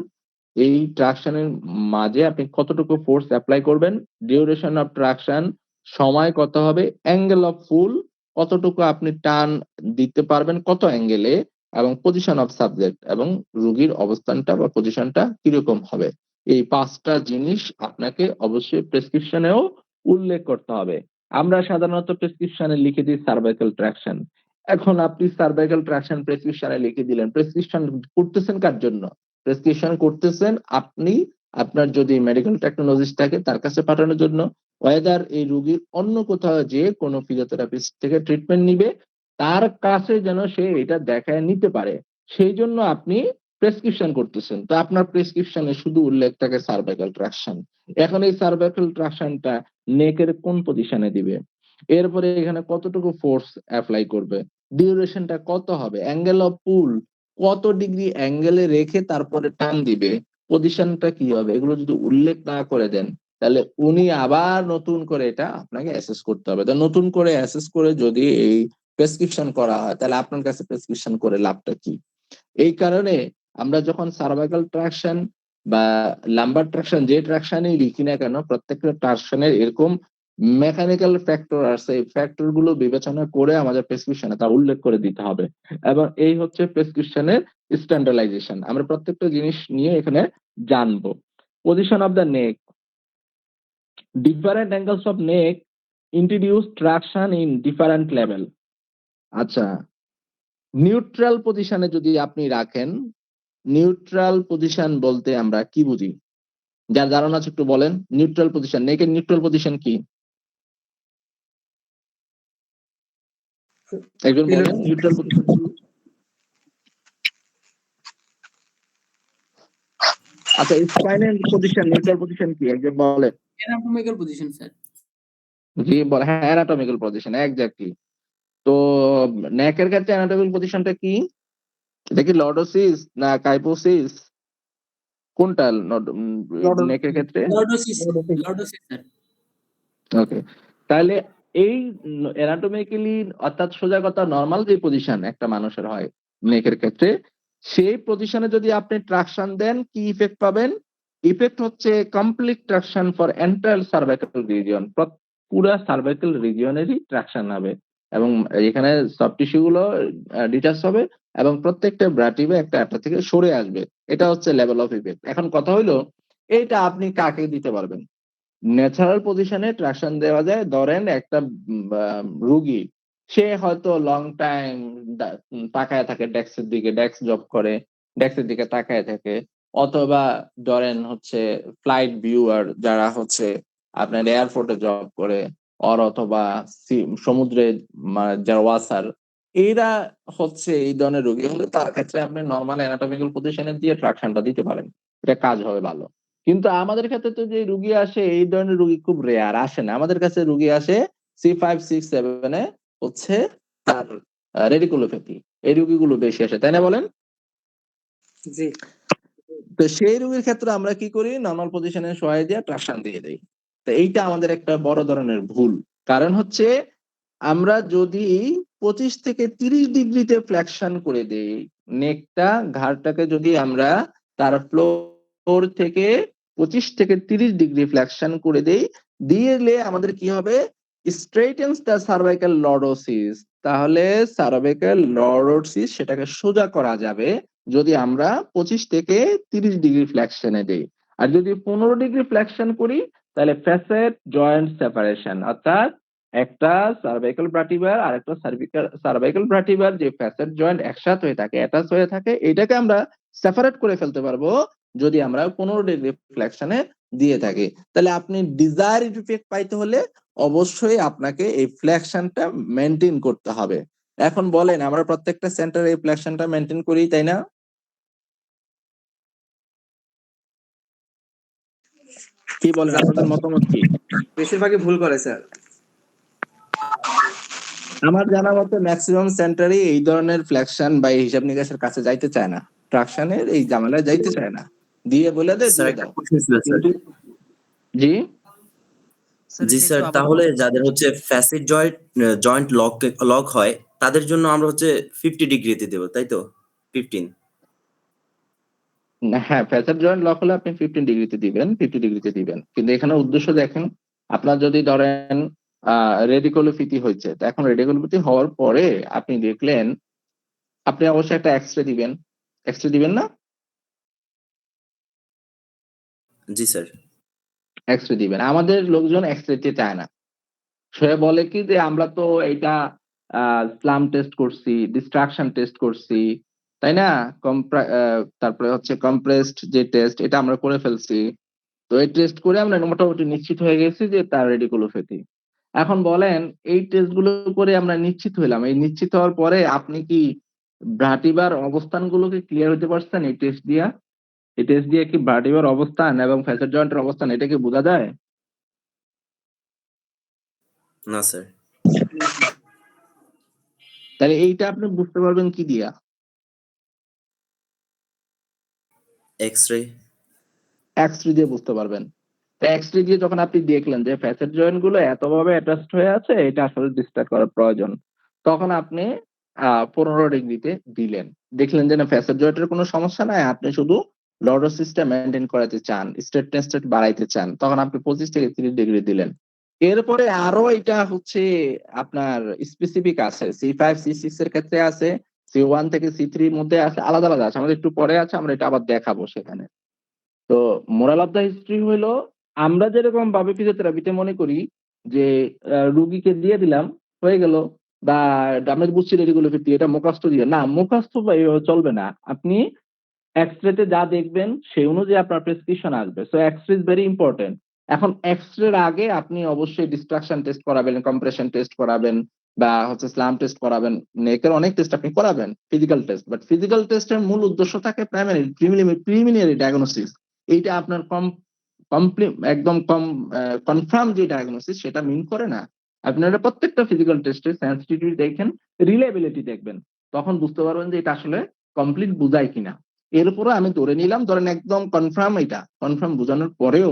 এই ট্রাকশনের মাঝে আপনি কতটুকু ফোর্স অ্যাপ্লাই করবেন। ডিউরেশন অফ ট্রাকশন, সময় কত হবে। অ্যাঙ্গেল অফ পুল, কতটুকু আপনি টান দিতে পারবেন কত অ্যাঙ্গেলে, এবং পজিশন অফ সাবজেক্ট, এবং রোগীর অবস্থানটা বা পজিশনটা কিরকম হবে। এই 5টা জিনিস আপনাকে অবশ্যই প্রেসক্রিপশনেও উল্লেখ করতে হবে। আমরা সাধারণত প্রেসক্রিপশনে লিখে দিই সার্ভাইকাল ট্রাকশন। এখন আপনি সার্ভাইকাল ট্রাকশন প্রেসক্রিপশনে লিখে দিলেন, প্রেসক্রিপশন করতেছেন কার জন্য? প্রেসক্রিপশন করতেছেন আপনি আপনার যদি মেডিকেল টেকনোলজিস্ট থাকে তার কাছে পাঠানোর জন্য, ওয়েদার এই রোগীর অন্য কোথাও যে কোনো ফিজিওথেরাপিস্ট থেকে ট্রিটমেন্ট নিবে তার কাছে যেন সে এটা দেখায় নিতে পারে, সেই জন্য আপনি প্রেসক্রিপশন করতেছেন। তো আপনার প্রেসক্রিপশনে শুধু উল্লেখ থাকে সার্ভাইকাল ট্রাকশন। এখন এই সার্ভাইকাল ট্রাকশনটা নেকের কোন পজিশনে দিবে, এরপরে এখানে কতটুকু ফোর্স অ্যাপ্লাই করবে, ডিউরেশনটা কত হবে, অ্যাঙ্গেল অফ পুল কত ডিগ্রি অ্যাঙ্গেলে রেখে তারপরে টান দিবে, পজিশনটা কি হবে, এগুলো যদি উল্লেখ না করে দেন তাহলে উনি আবার নতুন করে এটা আপনাকে অ্যাসেস করতে হবে। তো নতুন করে অ্যাসেস করে যদি এই প্রেসক্রিপশন করা হয় তাহলে আপনার কাছে প্রেসক্রিপশন করে লাভটা কি? এই কারণে আমরা যখন সার্ভাইকাল ট্রাকশন বা লাম্বার ট্রাকশন যে ট্রাকশনই লিখি না কেন, প্রত্যেকটা ট্রাকশনের এরকম মেকানিক্যাল ফ্যাক্টর আছে, এই ফ্যাক্টর গুলো বিবেচনা করে আমাদের প্রেসক্রিপশনে তা উল্লেখ করে দিতে হবে। এবং এই হচ্ছে প্রেসক্রিপশনের স্ট্যান্ডার্ডাইজেশন। আমরা প্রত্যেকটা জিনিস নিয়ে এখানে জানবো। Position of the neck, different angles of neck introduce traction in different level. আচ্ছা, নিউট্রাল পজিশনে যদি আপনি রাখেন, নিউট্রাল পজিশন বলতে আমরা কি বুঝি? যার ধারণা আছে একটু বলেন। নিউট্রাল পজিশন, নেকের নিউট্রাল পজিশন কি? একজন বলেন নিউট্রাল পজিশন কি? আচ্ছা, স্পাইনাল পজিশন নিউট্রাল পজিশন কি একজন বলেন। Anatomical position sir. জি বল, হ্যাঁ অ্যানাটমিক্যাল পজিশন এক্স্যাক্টলি। তো নেকের ক্ষেত্রে অ্যানাটমিক্যাল পজিশনটা কি? এটা কি লর্ডোসিস না কাইপোসিস, কোনটা নেকের ক্ষেত্রে? Lordosis sir. ওকে, তাহলে এই অ্যানাটমিক্যালি অর্থাৎ সোজা কথা নরমাল যে পজিশন একটা মানুষের হয় নেকের ক্ষেত্রে, সেই পজিশনে যদি আপনি ট্রাকশন দেন কি ইফেক্ট পাবেন? ইফেক্ট হচ্ছে complete traction for entire cervical region, পুরো সার্ভাইকাল রিজিয়নেরই ট্রাকশন হবে, এবং এখানে সফট টিস্যু গুলো ডিটাচ হবে এবং প্রত্যেকটা ব্রাটিভে একটা থেকে সরে আসবে। এটা হচ্ছে লেভেল অফ ইফেক্ট। এখন কথা হইলো এইটা আপনি কাকে দিতে পারবেন? ন্যাচারাল পজিশনে ট্রাকশন দেওয়া যায়। ধরেন একটা রুগী, সে হয়তো লং টাইম তাকায় থাকে ডেস্কের দিকে, ডেস্ক জব করে, ডেস্কের দিকে তাকায় থাকে, অথবা ধরেন হচ্ছে ফ্লাইট ভিউয়ার যারা হচ্ছে আপনার এয়ারপোর্টে জব করে, অথবা সমুদ্রে যারা ওয়াসার, এরা হচ্ছে এই ধরনের রোগী হলে তার ক্ষেত্রে আপনি নর্মাল অ্যানাটমিক্যাল পজিশনে দিয়ে ট্রাকশনটা দিতে পারেন, এটা কাজ হবে ভালো। কিন্তু আমাদের ক্ষেত্রে তো যে রুগী আসে এই ধরনের রুগী খুব রেয়ার আসে না, আমাদের কাছে রুগী আসে C5, C6, 7 হচ্ছে তার রেডিকুলোপ্যাথি, এই রুগীগুলো বেশি আসে, তাই না বলেন? জি তো সেই রোগীর ক্ষেত্রে আমরা কি করি, নর্মাল পজিশনে শোয়াই দিয়ে ট্রাকশন দিয়ে দেই। তো এইটা আমাদের একটা বড় ধরনের ভুল। কারণ হচ্ছে আমরা যদি 25 থেকে 30 ডিগ্রিতে ফ্লেকশন করে দেই, নেকটা ঘাড়টাকে যদি আমরা তার ফ্লোর থেকে 25 থেকে 30 ডিগ্রি ফ্লেকশন করে দেই, দিলে আমাদের কি হবে, স্ট্রেইটেন্স দ্য সার্ভাইকাল লর্ডোসিস, তাহলে সার্ভাইকাল লর্ডোসিস সেটাকে সোজা করা যাবে যদি আমরা 25 থেকে 30 ডিগ্রি ফ্লেকশনে দেই। আর যদি 15 ডিগ্রি ফ্লেকশন করি তাহলে ফ্যাসেট জয়েন্ট সেপারেশন, অর্থাৎ একটা সার্ভাইকাল ভার্টিব্রা আর একটা সার্ভাইকাল ভার্টিব্রার যে ফ্যাসেট জয়েন্ট একসাথে হয়ে থাকে, অ্যাটাচ হয়ে থাকে, এটাকে আমরা সেপারেট করে ফেলতে পারবো যদি আমরা 15 ডিগ্রি ফ্লেকশনে দিয়ে থাকি। তাহলে আপনি ডিজায়ার ইফেক্ট পাইতে হলে অবশ্যই আপনাকে এই ফ্লেকশনটা মেনটেন করতে হবে। এখন বলেন, আমরা প্রত্যেকটা সেন্টারে এই ফ্লেকশনটা মেনটেন করি, তাই না? কি বলেন, আপনাদের মতামত কি? বেশিরভাগই ভুল করে স্যার। আমার জানা মতে ম্যাক্সিমাম সেন্টারই এই ধরনের ফ্লেকশন বা এই হিসাব নিকাশের কাছে যাইতে চায় না, ট্রাকশনের এই ঝামেলায় যাইতে চায় না, দিয়ে বলে দেয় স্যার দিয়ে একটা দাও। কোশ্চেন ছিল স্যার। কিন্তু জি জি স্যার, তাহলে যাদের হচ্ছে ফ্যাসিট জয়েন্ট লক হয় তাদের জন্য আমরা হচ্ছে 50 ডিগ্রিতে দেব, তাই তো? 15। হ্যাঁ, ফ্যাসেট জয়েন্ট লক হলে আপনি 15 ডিগ্রিতে দিবেন, 50 ডিগ্রিতে দিবেন। কিন্তু এখানে উদ্দেশ্য দেখেন, আপনার যদি ধরেন রেডিকুলোপ্যাথি হয়েছে, তো এখন রেডিকুলোপ্যাথি হওয়ার পরে আপনি দেখলেন, আপনি অবশ্যই একটা এক্সরে দিবেন, এক্সরে দিবেন না? জি স্যার। এক্সরে দিবেন। আমাদের লোকজন এক্সরে দিতে চায় না, সে বলে কি যে আমরা তো এটা স্লাম টেস্ট করছি, ডিস্ট্রাকশন টেস্ট করছি, তাই না, তারপরে হচ্ছে কম্প্রেসড যে টেস্ট এটা আমরা করে ফেলছি, তো এই টেস্ট করে আমরা মোটামুটি নিশ্চিত হয়ে গেছি যে তার রেডিকুলোপ্যাথি। এখন বলেন, এই টেস্ট গুলো করে আমরা নিশ্চিত হইলাম, এই নিশ্চিত হওয়ার পরে আপনি কি ভার্টিব্রার অবস্থানগুলোকে ক্লিয়ার হতে পারছেন এই টেস্ট দিয়া? এই টেস্ট দিয়ে কি ভার্টিব্রার অবস্থান এবং ফ্যাসেট জয়েন্টের অবস্থান এটা কি বোঝা যায়? না স্যার। তাহলে এইটা আপনি বুঝতে পারবেন কি দিয়া? এক্সরে। এক্সরে দিয়ে বুঝতে পারবেন। এক্সরে দিয়ে যখন আপনি দেখলেন যে ফ্যাসেট জয়েন্ট গুলো এতভাবে অ্যাটাচড হয়ে আছে, এটা আসলে ডিসট্রাক্ট করার প্রয়োজন, তখন আপনি 15 ডিগ্রিতে দিলেন, দেখলেন যে না ফ্যাসেট জয়েন্টের কোনো সমস্যা নাই, আপনি শুধু লর্ডোসিসটা মেনটেন করাতে চান, স্ট্রেটনেস বাড়াইতে চান, তখন আপনি 25 থেকে 30 ডিগ্রি দিলেন। এরপরে আরো এটা হচ্ছে আপনার স্পেসিফিক আছে, C5, C6 এর ক্ষেত্রে আছে, C1 থেকে C3 এর মধ্যে আছে, আলাদা আলাদা আছে, আমাদের একটু পরে আছে, আমরা এটা আবার দেখাবো সেখানে। তো মোরাল অফ দা হিস্ট্রি হইলো, আমরা যেরকম ভাবে ফিজিওথেরাপিতে মনে করি যে রুগীকে দিয়ে দিলাম হয়ে গেল, বা আমরা বুঝছি রেডিকুলোপ্যাথি, এটা মুখস্থ দিয়ে না, মুখস্থ এভাবে চলবে না। আপনি এক্সরেতে যা দেখবেন সেই অনুযায়ী আপনার প্রেসক্রিপশন আসবে। So x-ray is very important. এখন এক্সরের আগে আপনি অবশ্যই ডিস্ট্রাকশন টেস্ট করাবেন, কম্প্রেশন টেস্ট করাবেন, বা হচ্ছে স্লাম টেস্ট করাবেন, নেকের অনেক টেস্ট আপনি করাবেন, ফিজিক্যাল টেস্ট। বাট ফিজিক্যাল টেস্টের মূল উদ্দেশ্য থাকে প্রিলিমিনারি ডায়াগনোসিস। এইটা আপনার একদম কনফার্ম যে ডায়াগনোসিস সেটা মিন করে না। আপনারা প্রত্যেকটা ফিজিক্যাল টেস্টে সেন্সিটিভিটি দেখেন, রিলায়েবিলিটি দেখবেন, তখন বুঝতে পারবেন যে এটা আসলে কমপ্লিট বুঝায় কিনা। এরপরে আমি ধরে নিলাম, ধরেন একদম কনফার্ম, এটা কনফার্ম বোঝানোর পরেও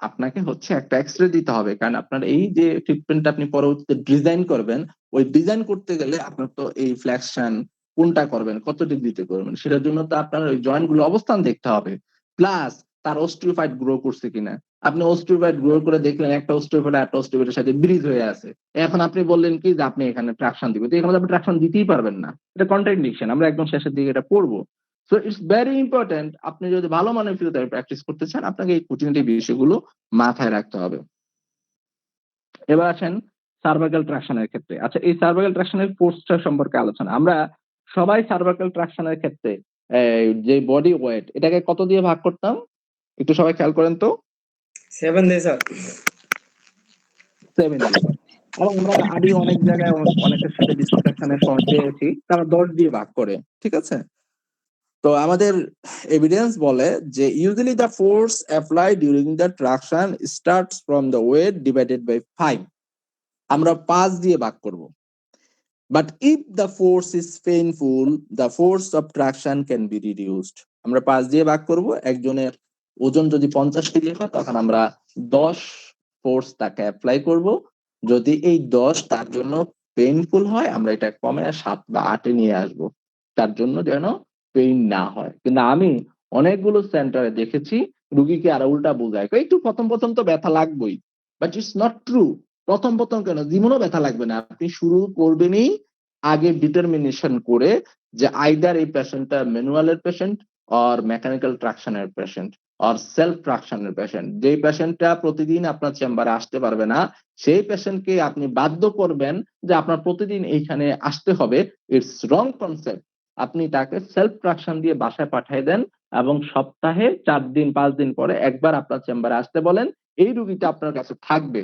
আপনাকে হচ্ছে একটা এক্সরে দিতে হবে, কারণ আপনার এই যে ট্রিটমেন্টটা আপনি পরবর্তীতে ডিজাইন করবেন, ওই ডিজাইন করতে গেলে আপনার তো এই ফ্লেকশন কোনটা করবেন, কত ডিগ্রিতে করবেন, সেটার জন্য তো আপনার ওই জয়েন্ট গুলো অবস্থান দেখতে হবে, প্লাস তার অস্টিওফাইট গ্রো করছে কিনা। আপনি অস্টিওফাইট গ্রো করে দেখলেন একটা অস্টিওফাইট একটা অস্টিওফাইটের সাথে ব্রিজ হয়ে আছে, এখন আপনি বললেন কি যে আপনি এখানে ট্রাকশন দিবেন, তো এখানে আপনি ট্রাকশন দিতেই পারবেন না, এটা কন্ট্রাডিকশন, আমরা একদম শেষের দিকে এটা পড়বো। সো ইটস ভেরি ইম্পর্টেন্ট, আপনি যদি ভালো মানের ফিজিওথেরাপি প্র্যাকটিস করতে চান আপনাকে এই খুঁটিনাটি বিষয়গুলো মাথায় রাখতে হবে। এবার আসেন সার্ভাইকাল ট্রাকশনের ক্ষেত্রে। আচ্ছা, এই সার্ভাইকাল ট্রাকশনের ফোর্সটা সম্পর্কে আলোচনা। আমরা সবাই সার্ভাইকাল ট্রাকশনের ক্ষেত্রে যে বডি ওয়েট এটাকে কত দিয়ে ভাগ করতাম একটু সবাই খেয়াল করেন তো। 7 দিয়ে স্যার। 7 দিয়ে। এবং আমরা আগে অনেক জায়গায় অনেকের সাথে ডিসকাশনে শর্ট পেয়েছি তারা 10 দিয়ে ভাগ করে, ঠিক আছে। তো আমাদের এভিডেন্স বলে যে usually the force apply during the traction starts from the weight divided by 5, আমরা 5 দিয়ে ভাগ করব। But if the force is painful the force of traction can be reduced, আমরা 5 দিয়ে ভাগ করব। একজনের ওজন যদি 50 কেজি হয় তখন আমরা 10 ফোর্স তাকে অ্যাপ্লাই করব। যদি এই 10 তার জন্য পেইনফুল হয় আমরা এটা কমে 7 বা 8 এ নিয়ে আসব, তার জন্য যেন পেইন না হয়। কিন্তু আমি অনেকগুলো সেন্টারে দেখেছি রুগীকে আর উল্টা বোঝায়, একটু প্রথম প্রথম তো ব্যথা লাগবেই, বাট ইটস নট ট্রু। প্রথম প্রথম কেন, জীবনও ব্যথা লাগবে না। আপনি শুরু করবেনই আগে ডিটারমিনেশন করে যে আইদার এই পেশেন্টটা ম্যানুয়ালের পেশেন্ট অর মেকানিক্যাল ট্রাকশনের পেশেন্ট অর সেলফ ট্রাকশনের পেশেন্ট। যে পেশেন্টটা প্রতিদিন আপনার চেম্বারে আসতে পারবে না সেই পেশেন্টকে আপনি বাধ্য করবেন যে আপনার প্রতিদিন এইখানে আসতে হবে, ইটস রং কনসেপ্ট। আপনি তাকে সেলফ ট্রাকশন দিয়ে বাসায় পাঠিয়ে দেন এবং সপ্তাহে 4 দিন 5 দিন পরে একবার আপনার চেম্বারে আসতে বলেন, এই রুগীটা আপনার কাছে থাকবে।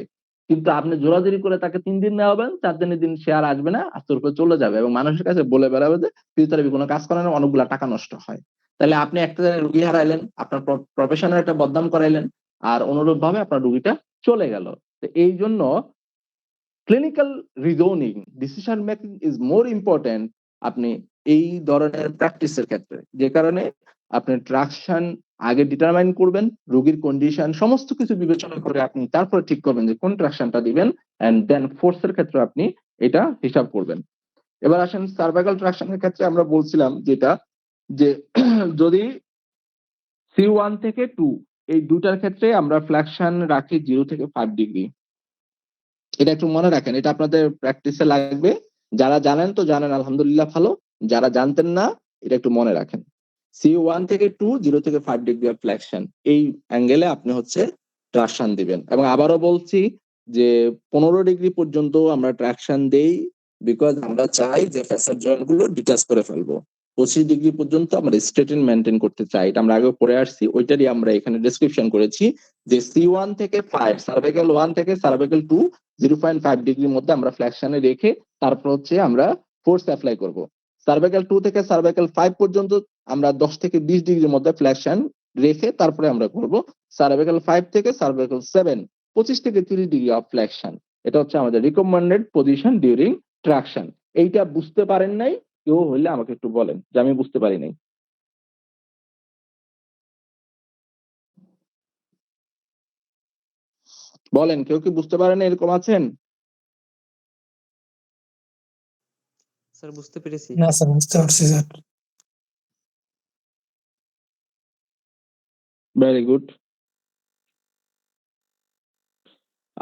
কিন্তু আপনি জোরাজুরি করে তাকে 3 দিন নেওয়াবেন, 4 দিনের দিন সে আর আসবে না, আস্তে করে চলে যাবে এবং মানুষের কাছে বলে বেড়াবে যে ফিজিওথেরাপি কোনো কাজ করে না, অনেকগুলা টাকা নষ্ট হয়। তাহলে আপনি একটা জায়গায় রুগী হারাইলেন, আপনার প্রফেশনের একটা বদনাম করাইলেন, আর অনুরূপ ভাবে আপনার রুগীটা চলে গেল। তো এই জন্য clinical reasoning decision making is more important আপনি এই ধরনের প্র্যাকটিসের ক্ষেত্রে। যে কারণে আপনি ট্রাকশন আগে ডিটারমাইন করবেন, রোগীর কন্ডিশন সমস্ত কিছু বিবেচনা করে আপনি তারপরে ঠিক করবেন যে কোন ট্রাকশনটা দিবেন, এন্ড দেন ফোর্সের ক্ষেত্রে আপনি এটা হিসাব করবেন। এবার আসেন সার্ভাইকাল ট্রাকশনের ক্ষেত্রে আমরা বলছিলাম যেটা যে যদি C1 থেকে 2 এই দুটার ক্ষেত্রে আমরা ফ্লেকশন রাখি 0 থেকে 5 ডিগ্রি। এটা একটু মনে রাখেন, এটা আপনাদের প্র্যাকটিসে লাগবে। যারা জানেন তো জানেন, আলহামদুলিল্লাহ ভালো। যারা জানতেন না এটা একটু মনে রাখেন। C1 থেকে 2 0 থেকে 5 ডিগ্রি অফ ফ্লেকশন, এই অ্যাঙ্গেলে আপনি হচ্ছে ট্রাকশন দিবেন। এবং আবারও বলছি যে 15 ডিগ্রি পর্যন্ত আমরা ট্রাকশন দেই, বিকজ আমরা চাই যে ফ্যাসাদ জয়েন্ট গুলো ডিটাচ করে ফেলবো। 25 ডিগ্রি পর্যন্ত আমরা স্ট্রেটেন মেনটেন করতে চাই, এটা আমরা আগে পড়ে আসছি, ওইটারই আমরা এখানে ডেসক্রিপশন করেছি যে C1 থেকে 5 সার্ভাইকাল 1 থেকে সার্ভাইকাল 2 0.5 ডিগ্রির মধ্যে আমরা ফ্লেকশনে রেখে তারপর হচ্ছে আমরা ফোর্স অ্যাপ্লাই করব। সার্ভাইকাল 2 থেকে সার্ভাইকাল 5 পর্যন্ত আমরা 10 থেকে 20 ডিগ্রির মধ্যে ফ্লেকশন রেখে তারপরে আমরা করব। সার্ভাইকাল 5 থেকে সার্ভাইকাল 7 25 থেকে 30 ডিগ্রি অফ ফ্লেকশন। এটা হচ্ছে আমাদের রিকমেন্ডেড পজিশন ডিউরিং ট্রাকশন। এইটা বুঝতে পারেন নাই কেউ হইলে আমাকে একটু বলেন যে আমি বুঝতে পারি নাই। বলেন, কেউ কি বুঝতে পারেন এরকম আছেন? স্যার বুঝতে পেরেছি। না স্যার, বুঝতে পারছি স্যার। Very good.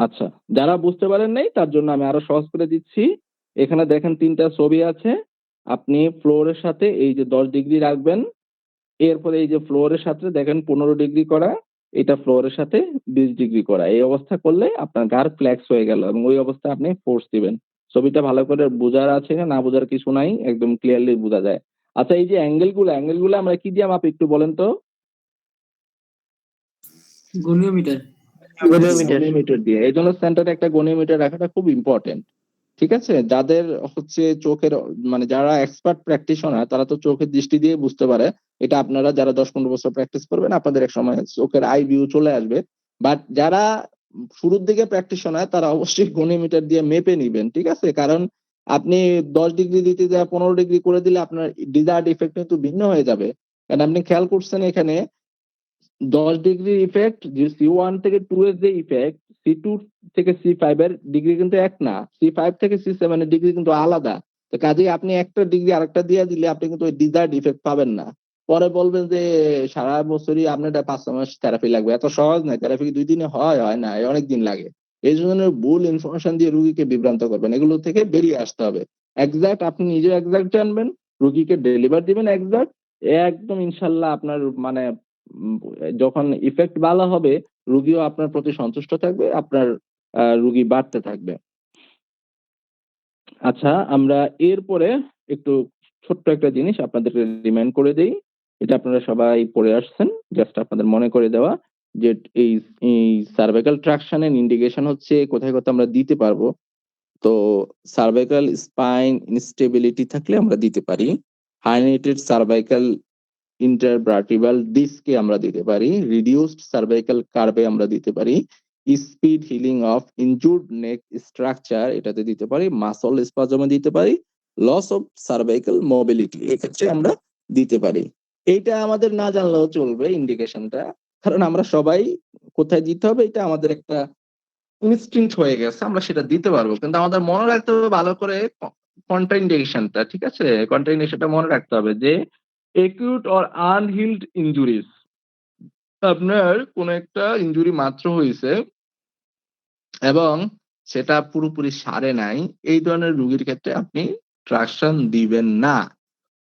আচ্ছা, যারা বুঝতে পারেন নাই তার জন্য আমি আরো সহজ করে দিচ্ছি। এখানে দেখেন 3টা ছবি আছে, আপনি ফ্লোরের সাথে এই যে 10 ডিগ্রি রাখবেন, এরপরে এই যে ফ্লোরের সাথে দেখেন 15 ডিগ্রি করা, এটা ফ্লোরের সাথে 20 ডিগ্রি করা। এই অবস্থা করলে আপনার ঘাড় ফ্লেক্স হয়ে গেল এবং ওই অবস্থায় আপনি ফোর্স দিবেন। ছবিটা ভালো করে বোঝার আছে, না বোঝার কিছু নাই, একদম ক্লিয়ারলি বোঝা যায়। আচ্ছা, এই যে অ্যাঙ্গেলগুলো আমরা কি দিয়ে মাপি একটু বলেন তো? গনিওমিটার। গনিওমিটার দিয়ে। এই জন্য সেন্টারে একটা গনিওমিটার রাখাটা খুব ইম্পর্টেন্ট, ঠিক আছে। যাদের হচ্ছে চোখের মানে যারা এক্সপার্ট প্র্যাকটিশনার তারা তো চোখের দৃষ্টি দিয়ে বুঝতে পারে। এটা আপনারা যারা 10-15 বছর প্র্যাকটিস করবেন আপনাদের এক সময় চোখের আই ভিউ চলে আসবে। বাট যারা শুরুর দিকে প্র্যাকটিশনার তারা অবশ্যই গনিওমিটার দিয়ে মেপে নিবেন, ঠিক আছে। কারণ আপনি 10 ডিগ্রি দিতে যায় 15 ডিগ্রি করে দিলে আপনার ডিজায়ার্ড ইফেক্ট কিন্তু ভিন্ন হয়ে যাবে। কারণ আপনি খেয়াল করছেন এখানে 10 ডিগ্রি ইফেক্ট যে C1 থেকে 2 এর যে ইফেক্ট C2 থেকে C5 এর ডিগ্রি কিন্তু এক না, C5 থেকে C7 এর ডিগ্রি কিন্তু আলাদা। তো কাজেই আপনি একটা ডিগ্রি আরেকটা দিয়ে দিলে আপনি কিন্তু ওই ডিজায়ার্ড ইফেক্ট পাবেন না। পরে বলবেন যে সারা বছরই আপনার 5 মাস থেরাপি লাগবে। এত সহজ নয়, থেরাপি 2 দিনে হয় না, অনেক দিন লাগে। এই জন্য ভুল ইনফরমেশন দিয়ে রুগীকে বিভ্রান্ত করবেন, এগুলো থেকে বেরিয়ে আসতে হবে। এক্সাক্ট আপনি নিজে এক্সাক্ট জানবেন, রুগীকে ডেলিভার দিবেন এক্সাক্ট, একদম ইনশাল্লাহ আপনার মানে যখন ইফেক্ট ভালো হবে, রুগীও আপনার প্রতি সন্তুষ্ট থাকবে, আপনার রুগী বাড়তে থাকবে। আচ্ছা, আমরা এরপরে একটু ছোট্ট একটা জিনিস আপনাদেরকে রিমাইন্ড করে দেই, এটা আপনারা সবাই পড়ে আসছেন, জাস্ট আপনাদের মনে করে দেওয়া যে এই সার্ভাইকাল ট্রাকশনের ইন্ডিকেশন হচ্ছে কোথায় কোথায় আমরা দিতে পারবো। তো সার্ভাইকাল স্পাইন ইনস্টেবিলিটি থাকলে আমরা দিতে পারি, হার্নিয়েটেড সার্ভাইকাল ইন্টারভার্টিব্রাল ডিস্কে আমরা দিতে পারি, রিডিউসড সার্ভাইকাল কার্ভে আমরা দিতে পারি, speed healing of injured neck structure এটাতে দিতে পারি, মাসল স্পাজমে দিতে পারি, লস অফ সার্ভাইকাল মোবিলিটি এক্ষেত্রে আমরা দিতে পারি। এইটা আমাদের না জানলেও চলবে ইন্ডিকেশনটা, কারণ আমরা সবাই কোথায় দিতে হবে এটা আমাদের একটা ইনস্টিংক্ট হয়ে গেছে, আমরা সেটা দিতে পারবো, কিন্তু আমাদের মনে রাখতে হবে ভালো করে কন্ট্রাইন্ডিকেশনটা, ঠিক আছে? কন্ট্রাইন্ডিকেশনটা মনে রাখতে হবে যে acute or unhealed injuries, আপনার কোন একটা ইনজুরি মাত্র হয়েছে এবং সেটা পুরোপুরি সারে নাই, এই ধরনের রোগীর ক্ষেত্রে আপনি ট্রাকশন দিবেন না।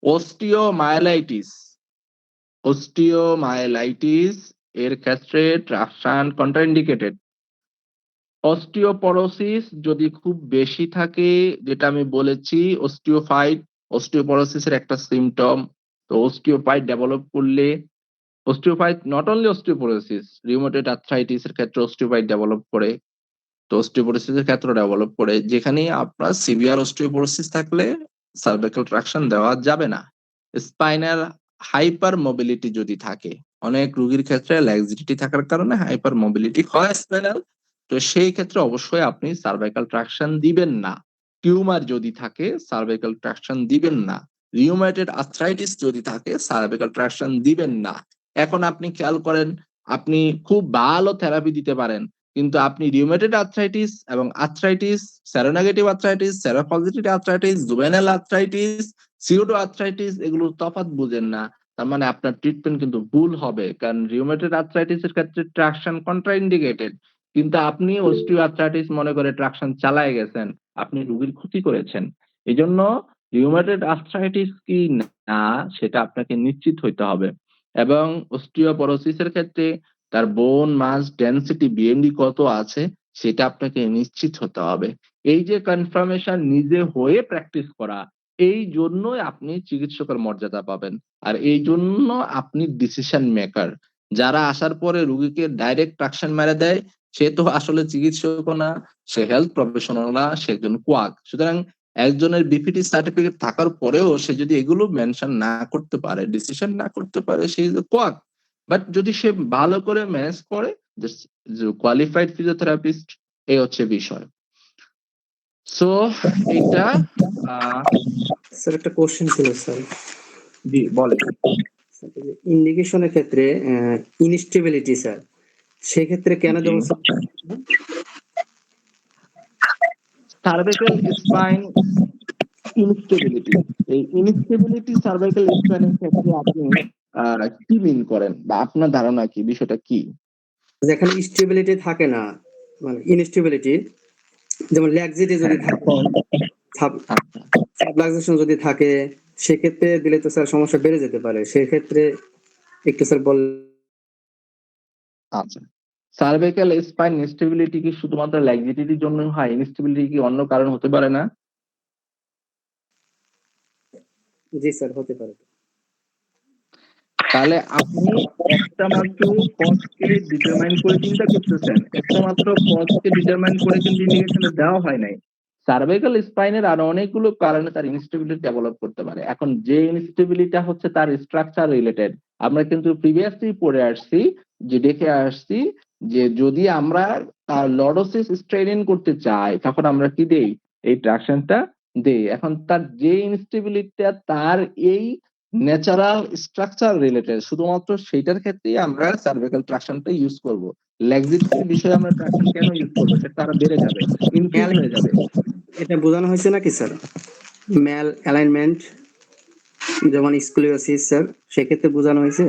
অস্টিওমাইলাইটিস এর ক্ষেত্রে ট্রাকশন কন্ট্রাইন্ডিকেটেড। অস্টিওপরোসিস যদি খুব বেশি থাকে, যেটা আমি বলেছি, অস্টিওপরোসিসের একটা সিমটম, তো অস্টিওফাইট ডেভেলপ করলে, osteophyte not only osteoporosis, rheumatoid arthritis এর ক্ষেত্রে অস্টিওফাইট ডেভেলপ করে, তো অস্টিওপোরোসিস এর ক্ষেত্রে ডেভেলপ করে, যেখানে আপনার সিভিয়ার অস্টিওপোরোসিস থাকলে সার্ভাইকাল ট্রাকশন দেওয়া যাবে না। স্পাইনাল হাইপার মোবিলিটি যদি থাকে, অনেক রোগীর ক্ষেত্রে ল্যাক্সিডিটি থাকার কারণে হাইপার মোবিলিটি হয় স্পাইনাল, তো সেই ক্ষেত্রে অবশ্যই আপনি সার্ভাইকাল ট্রাকশন দিবেন না। টিউমার যদি থাকে সার্ভাইকাল ট্রাকশন দিবেন না। রিউমেটয়েড আর্থ্রাইটিস যদি থাকে সার্ভাইকাল ট্রাকশন দিবেন না। এখন আপনি খেয়াল করেন, আপনি খুব ভালো থেরাপি দিতে পারেন, কিন্তু আপনি রিউমেটয়েড আর্থ্রাইটিস এবং arthritis, seronegative arthritis, seropositive arthritis, juvenile arthritis, pseudo arthritis এগুলোর তফাৎ বুঝেন না, তার মানে আপনার ট্রিটমেন্ট কিন্তু ভুল হবে, কারণ রিউমেটয়েড আর্থ্রাইটিস এর ক্ষেত্রে ট্রাকশন কন্ট্রাইন্ডিকেটেড, কিন্তু আপনি অস্টিও আর্থ্রাইটিস মনে করে ট্রাকশন চালায় গেছেন, আপনি রোগীর ক্ষতি করেছেন। এই জন্য রিউমেটয়েড আর্থ্রাইটিস কি না সেটা আপনাকে নিশ্চিত হইতে হবে, এবং অস্টিওপরোসিসের ক্ষেত্রে তার বোন মাস ডেনসিটি বিএমডি কত আছে সেটা আপনাকে নিশ্চিত হতে হবে। এই যে কনফার্মেশন নিজে হয়ে প্র্যাকটিস করা, এই জন্যই আপনি চিকিৎসকের মর্যাদা পাবেন, আর এই জন্য আপনি ডিসিশন মেকার। যারা আসার পরে রুগীকে ডাইরেক্ট ট্রাকশন মেরে দেয়, সে তো আসলে চিকিৎসক না, সে হেলথ প্রফেশনাল না, সে একজন কোয়াক। সুতরাং একজনের বিপিটি সার্টিফিকেট থাকার পরেও সে যদি এগুলো মেনশন না করতে পারে, ডিসিশন না করতে পারে, সে ইজ কোয়াক। বাট যদি সে ভালো করে ম্যানেজ করে, কোয়ালিফাইড ফিজিওথেরাপিস্ট, এই হচ্ছে বিষয়। সো এটা স্যার একটা কোশ্চেন ছিল স্যার। জি বলেন। ইন্ডিকেশনের ক্ষেত্রে ইনস্টেবিলিটি স্যার, সেক্ষেত্রে কেন দেবো স্যার? সার্ভাইকাল স্পাইন ইনস্টেবিলিটি, এই ইনস্টেবিলিটি সার্ভাইকাল স্পাইনের ক্ষেত্রে আপনি কি মিন করেন, বা আপনার ধারণা কি, বিষয়টা কি? যেখানে স্টেবিলিটি থাকে না, মানে ইনস্টেবিলিটি, যেমন ল্যাক্সিটি যদি থাকে, সাবলাক্সেশন যদি থাকে, সেক্ষেত্রে দিলে তো স্যার সমস্যা বেড়ে যেতে পারে, সেক্ষেত্রে একটু স্যার বল। আচ্ছা, সার্ভাইকাল স্পাইন ইনস্টেবিলিটি কি শুধুমাত্র ল্যাক্সিটির জন্য হয়? ইনস্টেবিলিটি কি অন্য কারণ হতে পারে না? জি স্যার, হতে পারে। তাহলে আপনি একটা মাত্র কজকে ডিটারমাইন করে চিন্তা করতেছেন, একটা মাত্র কজকে ডিটারমাইন করে কিন্তু ইন্ডিকেশনে দেওয়া হয় নাই। সার্ভাইকাল স্পাইনের আরো অনেকগুলো কারণে তার ইনস্টেবিলিটি ডেভেলপ করতে পারে। এখন যে ইনস্টেবিলিটি হচ্ছে তার স্ট্রাকচার রিলেটেড, আমরা কিন্তু প্রিভিয়াসলি পড়ে আসছি, যে দেখে আসছি যে যদি আমরা তার লর্ডোসিস স্ট্রেইন করতে চাই তখন আমরা কি দেই, এই ট্রাকশনটা দেই। এখন তার যে ইনস্টেবিলিটিটা তার এই ন্যাচারাল স্ট্রাকচার রিলেটেড, শুধুমাত্র সেইটার ক্ষেত্রেই আমরা সার্ভাইকাল ট্রাকশনটা ইউজ করব। ল্যাক্সিটির বিষয়ে আমরা ট্রাকশন কেন ইউজ করবো, সেটা তারা বেড়ে যাবে, ইনক্রিজ হয়ে যাবে। এটা বোঝানো হয়েছে নাকি স্যার? ম্যাল অ্যালাইনমেন্ট যেমন স্কুলিওসিস স্যার, সেক্ষেত্রে বোঝানো হয়েছে।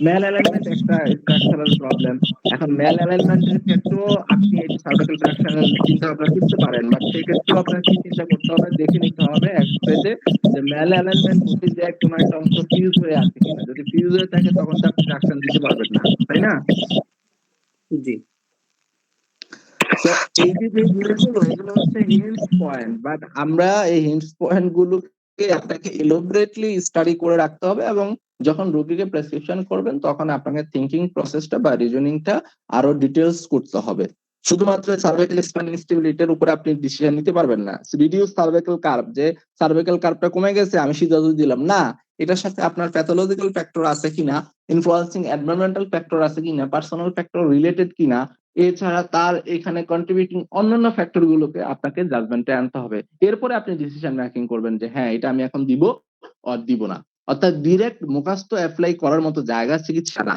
ম্যাল অ্যালাইনমেন্ট একটা স্ট্রাকচারাল প্রবলেম। এখন ম্যাল অ্যালাইনমেন্টের ক্ষেত্রেও আপনি এই যে সার্ভাইকাল ট্রাকশনের চিন্তা ভাবনা করতে পারেন, বাট সেই ক্ষেত্রেও আপনার কি চিন্তা করতে হবে, দেখে নিতে হবে এক পেজে যে ম্যাল অ্যালাইনমেন্ট হচ্ছে যে কোনো একটা অংশ ফিউজ হয়ে আছে কিনা। যদি ফিউজ হয়ে থাকে তখন তো আপনি ট্রাকশন দিতে পারবেন না, তাই না? জি তো এই যে যে জিনিসগুলো এগুলো হচ্ছে হিন্টস পয়েন্ট, বাট আমরা এই হিন্টস পয়েন্ট গুলোকে আপনাকে এলোবরেটলি স্টাডি করে রাখতে হবে, এবং যখন রোগীকে প্রেসক্রিপশন করবেন তখন আপনাকে থিঙ্কিং প্রসেসটা বা রিজনিংটা আরো ডিটেলস করতে হবে। শুধুমাত্র সার্ভাইকাল স্পাইন ইনস্টেবিলিটির উপরে আপনি ডিসিশন নিতে পারবেন না। রিডিউস সার্ভাইকাল কার্ভ, যে সার্ভাইকাল কার্ভটা কমে গেছে আমি সিদ্ধান্ত দিলাম না, এটার সাথে আপনার প্যাথোলজিক্যাল ফ্যাক্টর আছে কিনা, ইনফ্লুয়েন্সিং এনভায়রনমেন্টাল ফ্যাক্টর আছে কিনা, পার্সোনাল ফ্যাক্টর রিলেটেড কিনা, এছাড়া তার এখানে কন্ট্রিবিউটিং অন্যান্য ফ্যাক্টর গুলোকে আপনাকে জাজমেন্টে আনতে হবে। এরপরে আপনি ডিসিশন মেকিং করবেন যে হ্যাঁ এটা আমি এখন দিব আর দিব না। অর্থাৎ ডিরেক্ট মুখস্থ অ্যাপ্লাই করার মতো জায়গা চিকিৎসা না।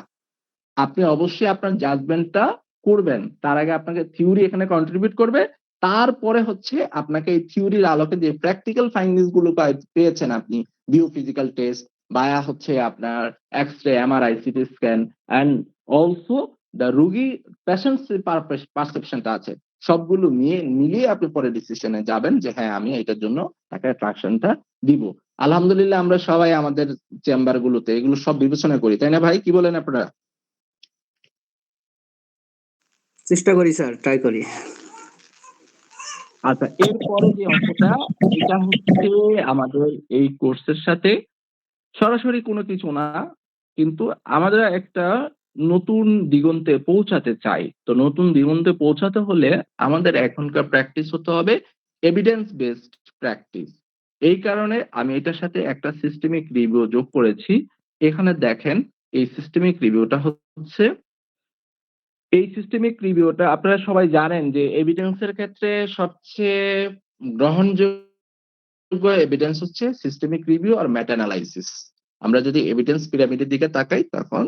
আপনি অবশ্যই আপনার জাজমেন্টটা করবেন, তার আগে আপনাকে থিওরি এখানে কন্ট্রিবিউট করবে, তারপরে হচ্ছে আপনাকে এই থিওরির আলোকে যে প্র্যাকটিক্যাল ফাইন্ডিংস গুলো পেয়েছেন আপনি, বিওফিজিক্যাল টেস্ট বা হচ্ছে আপনার x-ray, MRI, CT scan and also the রোগী পেশেন্টস পারসেপশনটা আছে, সবগুলো নিয়ে মিলিয়ে আপনি পরে ডিসিশনে যাবেন যে হ্যাঁ আমি এটার জন্য তাকে ট্রাকশনটা দিব। আলহামদুলিল্লাহ আমরা সবাই আমাদের চেম্বার গুলোতে এগুলো সব বিবেচনা করি, তাই না ভাই? কি বলেন আপনারা? চেষ্টা করি স্যার, ট্রাই করি। আচ্ছা, এরপরে যে অংশটা এটা হচ্ছে আমাদের এই কোর্সের সাথে সরাসরি কোনো কিছু না, কিন্তু আমাদের একটা নতুন দিগন্তে পৌঁছাতে চাই। তো নতুন দিগন্তে পৌঁছাতে হলে আমাদের এখনকার প্র্যাকটিস হতে হবে এভিডেন্স বেসড প্র্যাকটিস। এই কারণে আমি এটার সাথে একটা সিস্টেমিক রিভিউ যোগ করেছি। এখানে দেখেন এই সিস্টেমিক রিভিউটা হচ্ছে, এই সিস্টেমিক রিভিউটা আপনারা সবাই জানেন যে এভিডেন্সের ক্ষেত্রে সবচেয়ে গ্রহণযোগ্য এভিডেন্স হচ্ছে সিস্টেমিক রিভিউ আর মেটা অ্যানালাইসিস। আমরা যদি এভিডেন্স পিরামিডের দিকে তাকাই তখন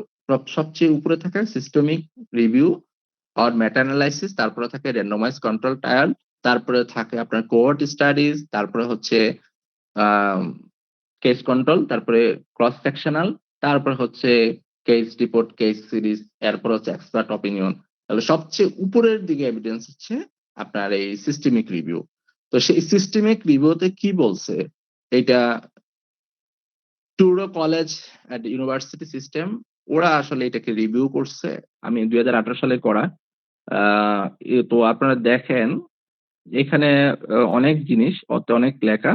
সবচেয়ে উপরে থাকে সিস্টেমিক রিভিউ আর মেটা অ্যানালাইসিস, তারপরে থাকে র্যান্ডমাইজ কন্ট্রোল ট্রায়াল, তারপরে থাকে আপনার কোহর্ট স্টাডিজ, তারপরে হচ্ছে কেস কন্ট্রোল, তারপরে ক্রস সেকশনাল, তারপর হচ্ছে কেস রিপোর্ট, কেস সিরিজ, এরপর হচ্ছে এক্সপার্ট অপিনিয়ন। তাহলে সবচেয়ে উপরের দিকে এভিডেন্স হচ্ছে আপনার এই সিস্টেমিক রিভিউ। তো সেই সিস্টেমিক রিভিউতে কি বলছে, এটা Touro college and university system ওরা আসলে এটাকে রিভিউ করছে, আমি 2018 সালে করা। তো আপনারা দেখেন এখানে অনেক জিনিস, অনেক লেখা,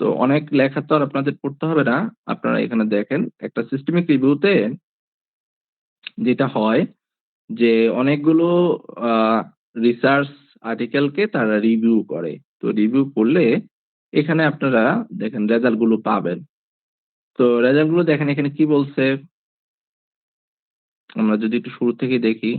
তো অনেক লেখা তো আর আপনাদের পড়তে হবে না। আপনারা এখানে দেখেন একটা সিস্টেমিক রিভিউতে যেটা হয় যে অনেকগুলো রিসার্চ আর্টিকেলকে তারা রিভিউ করে। তো রিভিউ করলে এখানে আপনারা দেখেন রেজাল্ট গুলো পাবেন। তো রেজাল্ট গুলো দেখেন এখানে কি বলছে, আমরা যদি একটু শুরু থেকে দেখি।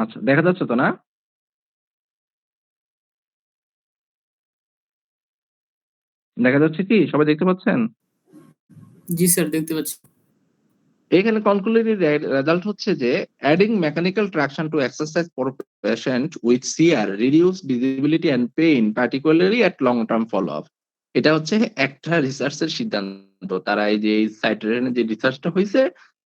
আচ্ছা, দেখা যাচ্ছে তো না? দেখা যাচ্ছে কি? সবাই দেখতে পাচ্ছেন? জি স্যার, দেখতে পাচ্ছি। এখানে কনক্লুডেড রেজাল্ট হচ্ছে যে adding mechanical traction to exercise for patient with CR reduce visibility and pain particularly at long term follow up. এটা হচ্ছে একটা রিসার্চের সিদ্ধান্ত, তারা এই যে সাইটের যে রিসার্চটা হয়েছে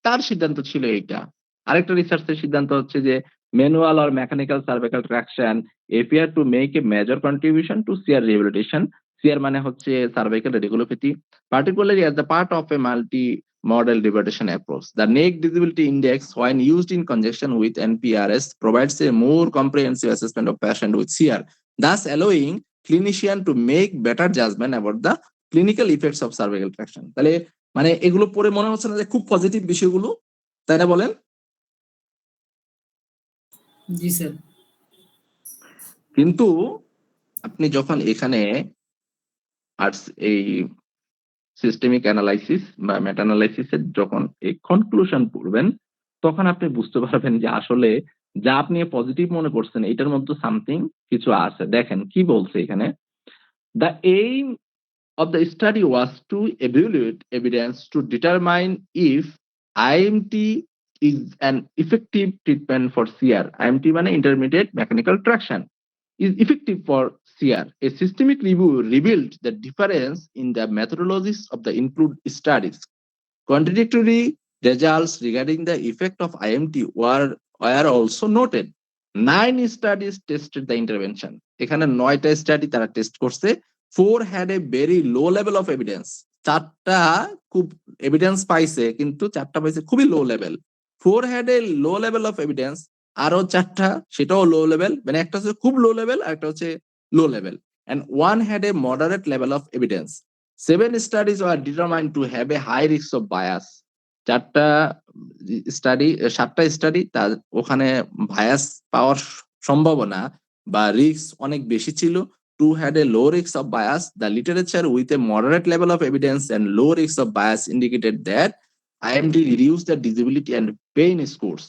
তার সিদ্ধান্ত ছিল এইটা। আরেকটা রিসার্চের সিদ্ধান্ত হচ্ছে যে manual or mechanical cervical traction appear to make a major contribution to CR rehabilitation. CR মানে হচ্ছে cervical radiculopathy, particularly as the part of a multi-model rehabilitation approach. The neck disability index, when used in conjunction with NPRS, provides a more comprehensive assessment of patient with CR, thus allowing clinician to make better judgment about the clinical effects of cervical traction. তাহলে মানে এগুলো পড়ে মনে হচ্ছে না যে খুব positive বিষয়গুলো, তাই না বলেন? জি স্যার। কিন্তু আপনি যখন এখানে আর এই সিস্টেমিক অ্যানালাইসিস বা মেটা অ্যানালাইসিসের যখন এই কনক্লুশন পড়বেন তখন আপনি বুঝতে পারবেন যে আসলে যা আপনি পজিটিভ মনে করছেন এটার মধ্যে সামথিং কিছু আছে। দেখেন কি বলছে এখানে, the aim of the study was to evaluate evidence to determine if IMT is an effective treatment for CR. IMT মানে intermediate mechanical traction. is effective for CR. A systemic review revealed the difference in the methodologies of the included studies. Contradictory results regarding the effect of IMT were also noted. 9 studies tested the intervention. এখানে 9টা study তারা test করছে। 4 had a very low level of evidence. 4টা খুব evidence পাইছে কিন্তু 4টা পাইছে খুবই low level. 4 had a low level of evidence, আরো 4টা সেটাও লো লেভেল, মানে একটা হচ্ছে খুব লো লেভেল আর একটা হচ্ছে low level, and 1 had a moderate level of evidence. 7 studies were determined to have a high risk of bias. 7টা স্টাডি তার ওখানে বায়াস পাওয়ার সম্ভাবনা বা রিস্ক অনেক বেশি ছিল। 2 had a low risk of bias. The literature with a moderate level of evidence and low risk of bias indicated that IMD reduced the disability and pain scores,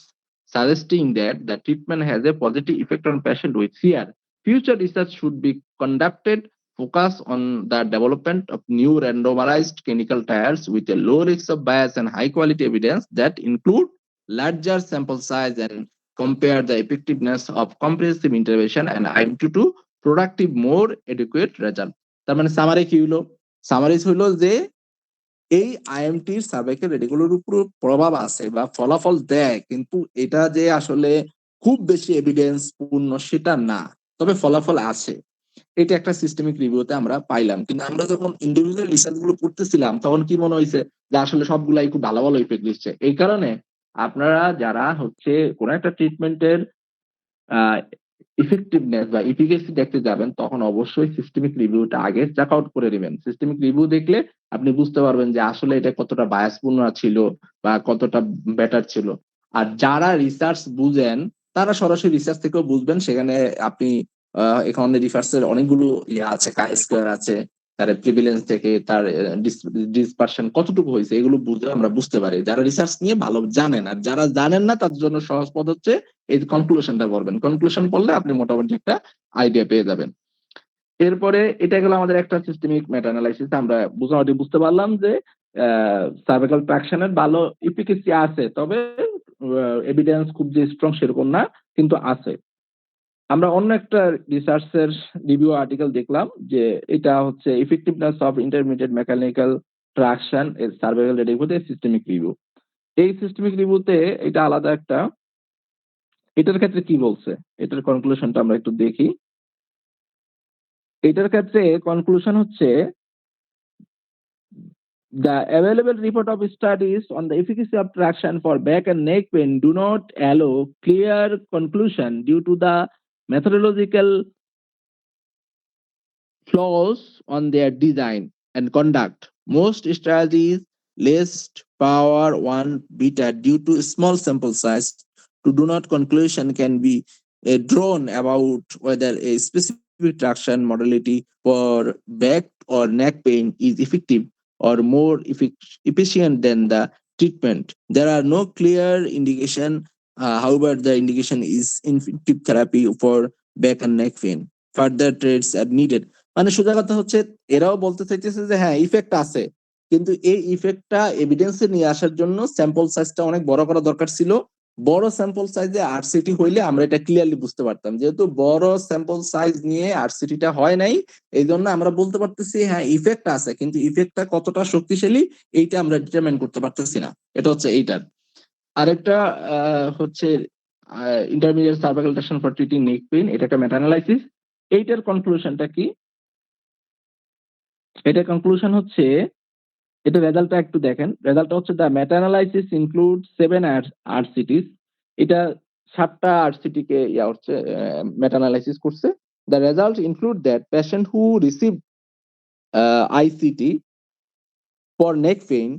suggesting that the treatment has a positive effect on patients with CR. Future research should be conducted focus on the development of new randomized clinical trials with a low risk of bias and high quality evidence that include larger sample size and compare the effectiveness of comprehensive intervention and IMT to productive more adequate result. তার মানে summary কি হলো? Summaries হলো যে এই আইএমটির cervical রেডিগুলোর উপর প্রভাব আছে বা ফলাফল দেয়, কিন্তু এটা যে আসলে খুব বেশি এভিডেন্স পূর্ণ সেটা না, তবে ফলাফল আছে। এটা একটা সিস্টেমিক রিভিউতে আমরা পাইলাম। কিন্তু আমরা যখন ইন্ডিভিজুয়াল রিসার্চ গুলো করতেছিলাম তখন কি মনে হয়েছে যে আসলে সবগুলাই খুব ভালো ভালো ইফেক্ট দিচ্ছে। এই কারণে আপনারা যারা হচ্ছে কোন একটা ট্রিটমেন্টের ইফেক্টিভনেস বা ইফিকেসি দেখতে যাবেন তখন অবশ্যই সিস্টেমিক রিভিউটা আগে চেক আউট করে নেবেন। সিস্টেমিক রিভিউ দেখলে আপনি বুঝতে পারবেন যে আসলে এটা কতটা বায়াসপূর্ণ ছিল বা কতটা বেটার ছিল। আর যারা রিসার্চ বুঝেন তারা সরাসরি রিসার্চ থেকেও বুঝবেন, সেখানে আপনি এখানে রিসার্চের অনেকগুলো ইয়ে আছে, কাই স্কয়ার আছে, তার প্রিভিলেন্স থেকে তার ডিসপারশন কতটুকু হয়েছে এগুলো বুঝে আমরা বুঝতে পারি। যারা রিসার্চ নিয়ে ভালো জানেন, আর যারা জানেন না তার জন্য সহজ পথ হচ্ছে এই কনক্লুশনটা পড়বেন। কনক্লুশন পড়লে আপনি মোটামুটি একটা আইডিয়া পেয়ে যাবেন। এরপরে এটা গেল আমাদের একটা সিস্টেমিক মেটা অ্যানালাইসিস। আমরা মোটামুটি বুঝতে পারলাম যে সার্ভাইকাল ট্রাকশনের ভালো এফিকেসি আছে, তবে এভিডেন্স খুব যে স্ট্রং সেরকম না, কিন্তু আছে। আমরা অন্য একটা রিসার্চের রিভিউ আর্টিকেল দেখলাম যে এটা হচ্ছে effectiveness of intermediate mechanical traction এর সার্ভাইকাল রেডিগুলোতে সিস্টেমিক রিভিউ। এই সিস্টেমিক রিভিউতে এটা আলাদা একটা, এটার ক্ষেত্রে কি বলছে এটার কনক্লুশনটা আমরা একটু দেখি। এটার ক্ষেত্রে কনক্লুশন হচ্ছে the available report of studies on the efficacy of traction for back and neck pain do not allow clear conclusion due to the methodological flaws on their design and conduct. Most strategies list power 1 beta due to small sample size to do not conclusion can be drawn about whether a specific traction modality for back or neck pain is effective or more efficient than the treatment. There are no clear indication, however the indication is effective therapy for back and neck pain. Further trades are needed. মানে সোজা কথা হচ্ছে এরাও বলতে চাইতেছে যে হ্যাঁ effect আছে, কিন্তু এই ইফেক্টটা এভিডেন্সে নিয়ে আসার জন্য স্যাম্পল সাইজটা অনেক বড় করা দরকার ছিল। বড় স্যাম্পল সাইজে আরসিটি হইলে আমরা এটা ক্লিয়ারলি বুঝতে পারতাম, যেহেতু বড় স্যাম্পল সাইজ নিয়ে আরসিটিটা হয় নাই, এই জন্য আমরা বলতে পারতেছি হ্যাঁ ইফেক্ট আছে, কিন্তু ইফেক্টটা কতটা শক্তিশালী এইটা আমরা ডিটারমাইন করতে পারতেছি না। এটা হচ্ছে এইটার। আরেকটা হচ্ছে intermediate cervical traction for treating neck pain, এটা একটা মেটা অ্যানালাইসিস। এইটার কনক্লুশনটা কি? এটা কনক্লুশন হচ্ছে, এটা রেজাল্টটা একটু দেখেন। রেজাল্টটা হচ্ছে দ্য মেটা অ্যানালাইসিস ইনক্লুড 7 আরসিটিস। এটা 7টা আরসিটি কে হচ্ছে মেটা অ্যানালাইসিস করছে। The result include that patient who receive ICT for neck pain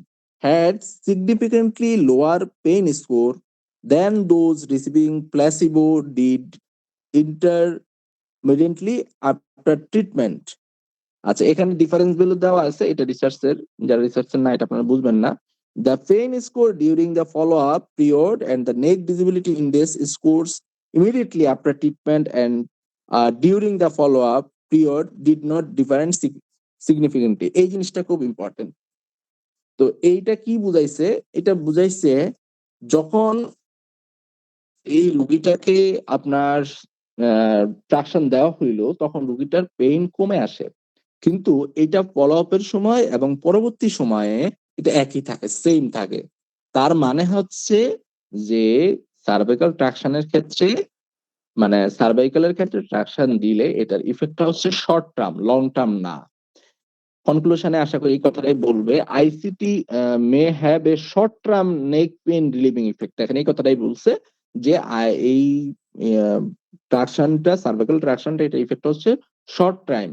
had significantly lower pain score than those receiving placebo did intermittently after treatment. আচ্ছা, এখানে difference গুলো দেওয়া আছে, এটা রিসার্চের, যারা রিসার্চের না এটা আপনারা বুঝবেন না। The pain score during the follow-up period and the neck disability index scores immediately after treatment and during the follow-up period did not difference significantly. এই জিনিসটা খুব ইম্পর্টেন্ট। তো এইটা কি বুঝাইছে? এটা বুঝাইছে যখন এই রোগীটাকে আপনার ট্রাকশন দেওয়া হইলো তখন রোগীটার পেইন কমে আসে, কিন্তু এটা ফলো আপের সময় এবং পরবর্তী সময়ে এটা একই থাকে, সেম থাকে। তার মানে হচ্ছে যে সার্ভাইকাল ট্রাকশনের ক্ষেত্রে মানে সার্ভাইকালের ক্ষেত্রে ট্রাকশন দিলে এটার ইফেক্টটা হচ্ছে শর্ট টার্ম, লং টার্ম না। কনক্লুশনে আশা করি এই কথাটাই বলবে, ICT may have a short term neck pain relieving effect. এখানে এই কথাটাই বলছে যে এই ট্রাকশনটা, সার্ভাইকাল ট্রাকশনটা, এটা ইফেক্ট হচ্ছে short time.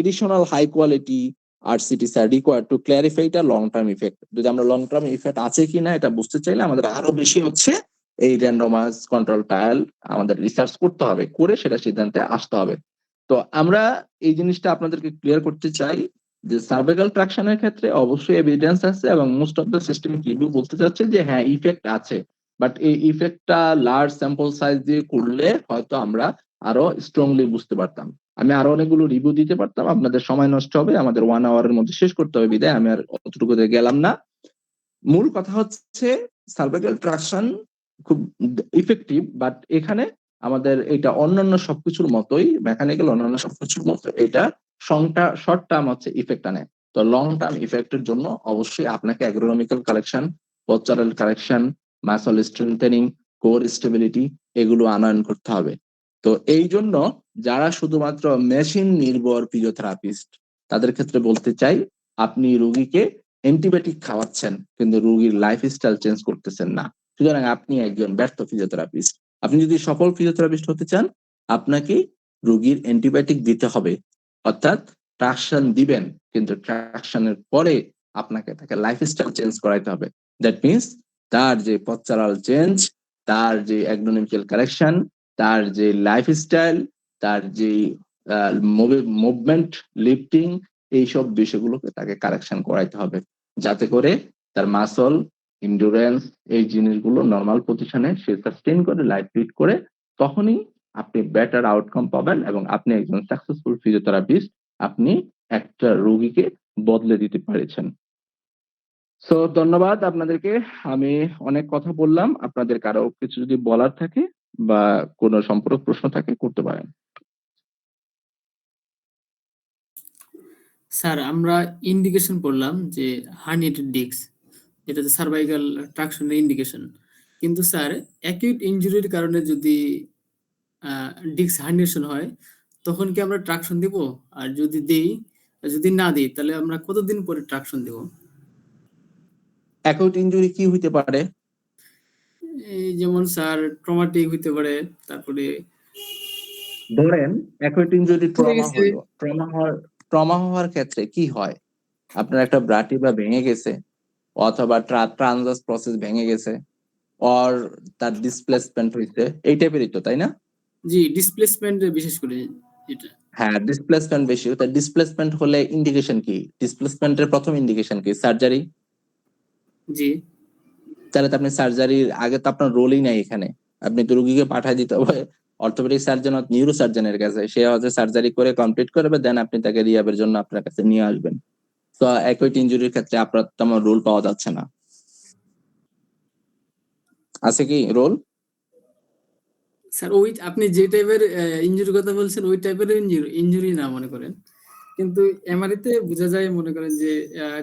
Additional high quality RCTs are required to clarify the long term effect. যদি আমরা লং টার্ম ইফেক্ট আছে কিনা এটা বুঝতে চাইলে আমাদের আরো বেশি হচ্ছে এই র্যান্ডমাইজ কন্ট্রোল ট্রায়াল আমাদের রিসার্চ করতে হবে, করে সেটা সিদ্ধান্তে আসতে হবে। তো আমরা এই জিনিসটা আপনাদেরকে ক্লিয়ার করতে চাই যে সার্ভাইকাল ট্রাকশনের ক্ষেত্রে অবশ্যই এভিডেন্স আছে এবং most of the systemic review বলতে চাচ্ছে যে হ্যাঁ ইফেক্ট আছে, বাট এই ইফেক্টটা লার্জ স্যাম্পল সাইজ দিয়ে করলে হয়তো আমরা আরো স্ট্রংলি বুঝতে পারতাম। আমি আরো অনেকগুলো রিভিউ দিতে পারতাম, আপনাদের সময় নষ্ট হবে, আমাদের 1 আওয়ারের মধ্যে শেষ করতে হবে বিদায় আমি আর অতটুকুতে গেলাম না। মূল কথা হচ্ছে সার্ভাইকাল ট্রাকশন খুব ইফেক্টিভ, বাট এখানে আমাদের এটা অন্যান্য সবকিছুর মতোই, মেকানিক্যাল অন্যান্য সবকিছুর মতো এটা শর্ট টার্ম হচ্ছে ইফেক্ট আনে। তো লং টার্ম ইফেক্টের জন্য অবশ্যই আপনাকে agronomical collection, postural correction, muscle strengthening, core stability এগুলো আনয়ন করতে হবে। তো এই জন্য যারা শুধুমাত্র মেশিন নির্ভর ফিজিওথেরাপিস্ট তাদের ক্ষেত্রে বলতে চাই, আপনি রোগীকে অ্যান্টিবায়োটিক খাওয়াচ্ছেন কিন্তু রোগীর লাইফস্টাইল চেঞ্জ করতেছেন না, সুতরাং আপনি একজন ব্যর্থ ফিজিওথেরাপিস্ট। আপনি যদি সফল ফিজিওথেরাপিস্ট হতে চান আপনাকে রোগীর অ্যান্টিবায়োটিক দিতে হবে, অর্থাৎ ট্রাকশন দিবেন কিন্তু ট্রাকশনের পরে আপনাকে তাকে লাইফস্টাইল চেঞ্জ করাইতে হবে। দ্যাট মিনস তার যে পশ্চারাল চেঞ্জ, তার যে অ্যাগ্রোনমিক্যাল কারেকশন, তার যে লাইফস্টাইল, তার যে মুভমেন্ট, লিফটিং, এইসব বিষয়গুলোকে তাকে কারেকশন করাইতে হবে যাতে করে তার মাসল ইন্ডুরেন্স এই জিনিসগুলো নর্মাল পজিশনে সে সাস্টেইন করে, লাইফ লিড করে, তখনই আপনি বেটার আউটকাম পাবেন এবং আপনি একজন সাকসেসফুল ফিজিওথেরাপিস্ট, আপনি একটা রোগীকে বদলে দিতে পেরেছেন। সো ধন্যবাদ আপনাদেরকে, আমি অনেক কথা বললাম, আপনাদের কারো কিছু যদি বলার থাকে বা কোনো সম্পর্ক প্রশ্ন থাকে করতে পারেন। স্যার আমরা ইন্ডিকেশন পড়লাম যে হার্নিয়েটেড ডিস্ক, যেটা সার্ভাইকাল ট্রাকশনের ইন্ডিকেশন, কিন্তু স্যার অ্যাকিউট ইনজুরির কারণে যদি ডিস্ক হার্নিয়েশন হয় তখন কি আমরা ট্রাকশন দিব? আর যদি না দিই তাহলে আমরা কতদিন পরে ট্রাকশন দিব? অ্যাকিউট ইনজুরি কি হইতে পারে? এই যেমন স্যার ট্রমাটিক হইতে পারে, তারপরে ধরেন অ্যাকিউট ইনজুরি ট্রমা হলো, ট্রমা হওয়ার ক্ষেত্রে কি হয়, আপনার একটা ব্রাটিবা ভেঙে গেছে অথবা ট্রান্সভার্স প্রসেস ভেঙে গেছে, অর তার ডিসপ্লেসমেন্ট হইছে, এই টাইপেরই তো, তাই না? জি ডিসপ্লেসমেন্ট বিশেষ করে এটা। হ্যাঁ ডিসপ্লেসমেন্ট বেশি, তা ডিসপ্লেসমেন্ট হলে ইন্ডিকেশন কি? ডিসপ্লেসমেন্টের প্রথম ইন্ডিকেশন কি? সার্জারি। জি তাহলে তো আপনি সার্জারির আগে তো আপনার রোলই নাই এখানে, আপনি তো রোগীকে পাঠিয়ে দিতে হবে অর্থোপেডিক সার্জন, নিউরো সার্জনের কাছে, সে হচ্ছে সার্জারি করে কমপ্লিট করবে, দেন আপনি তাকে রিহাবের জন্য আপনার কাছে নিয়ে আসবেন। তো অ্যাকিউট ইনজুরির ক্ষেত্রে আপনার তেমন রোল পাওয়া যাচ্ছে না, আছে কি রোল? স্যার ওই আপনি যে টাইপের ইনজুরির কথা বলছেন ওই টাইপের ইনজুরি না মনে করেন, কিন্তু এমআরআই তে বোঝা যায় মনে করেন যে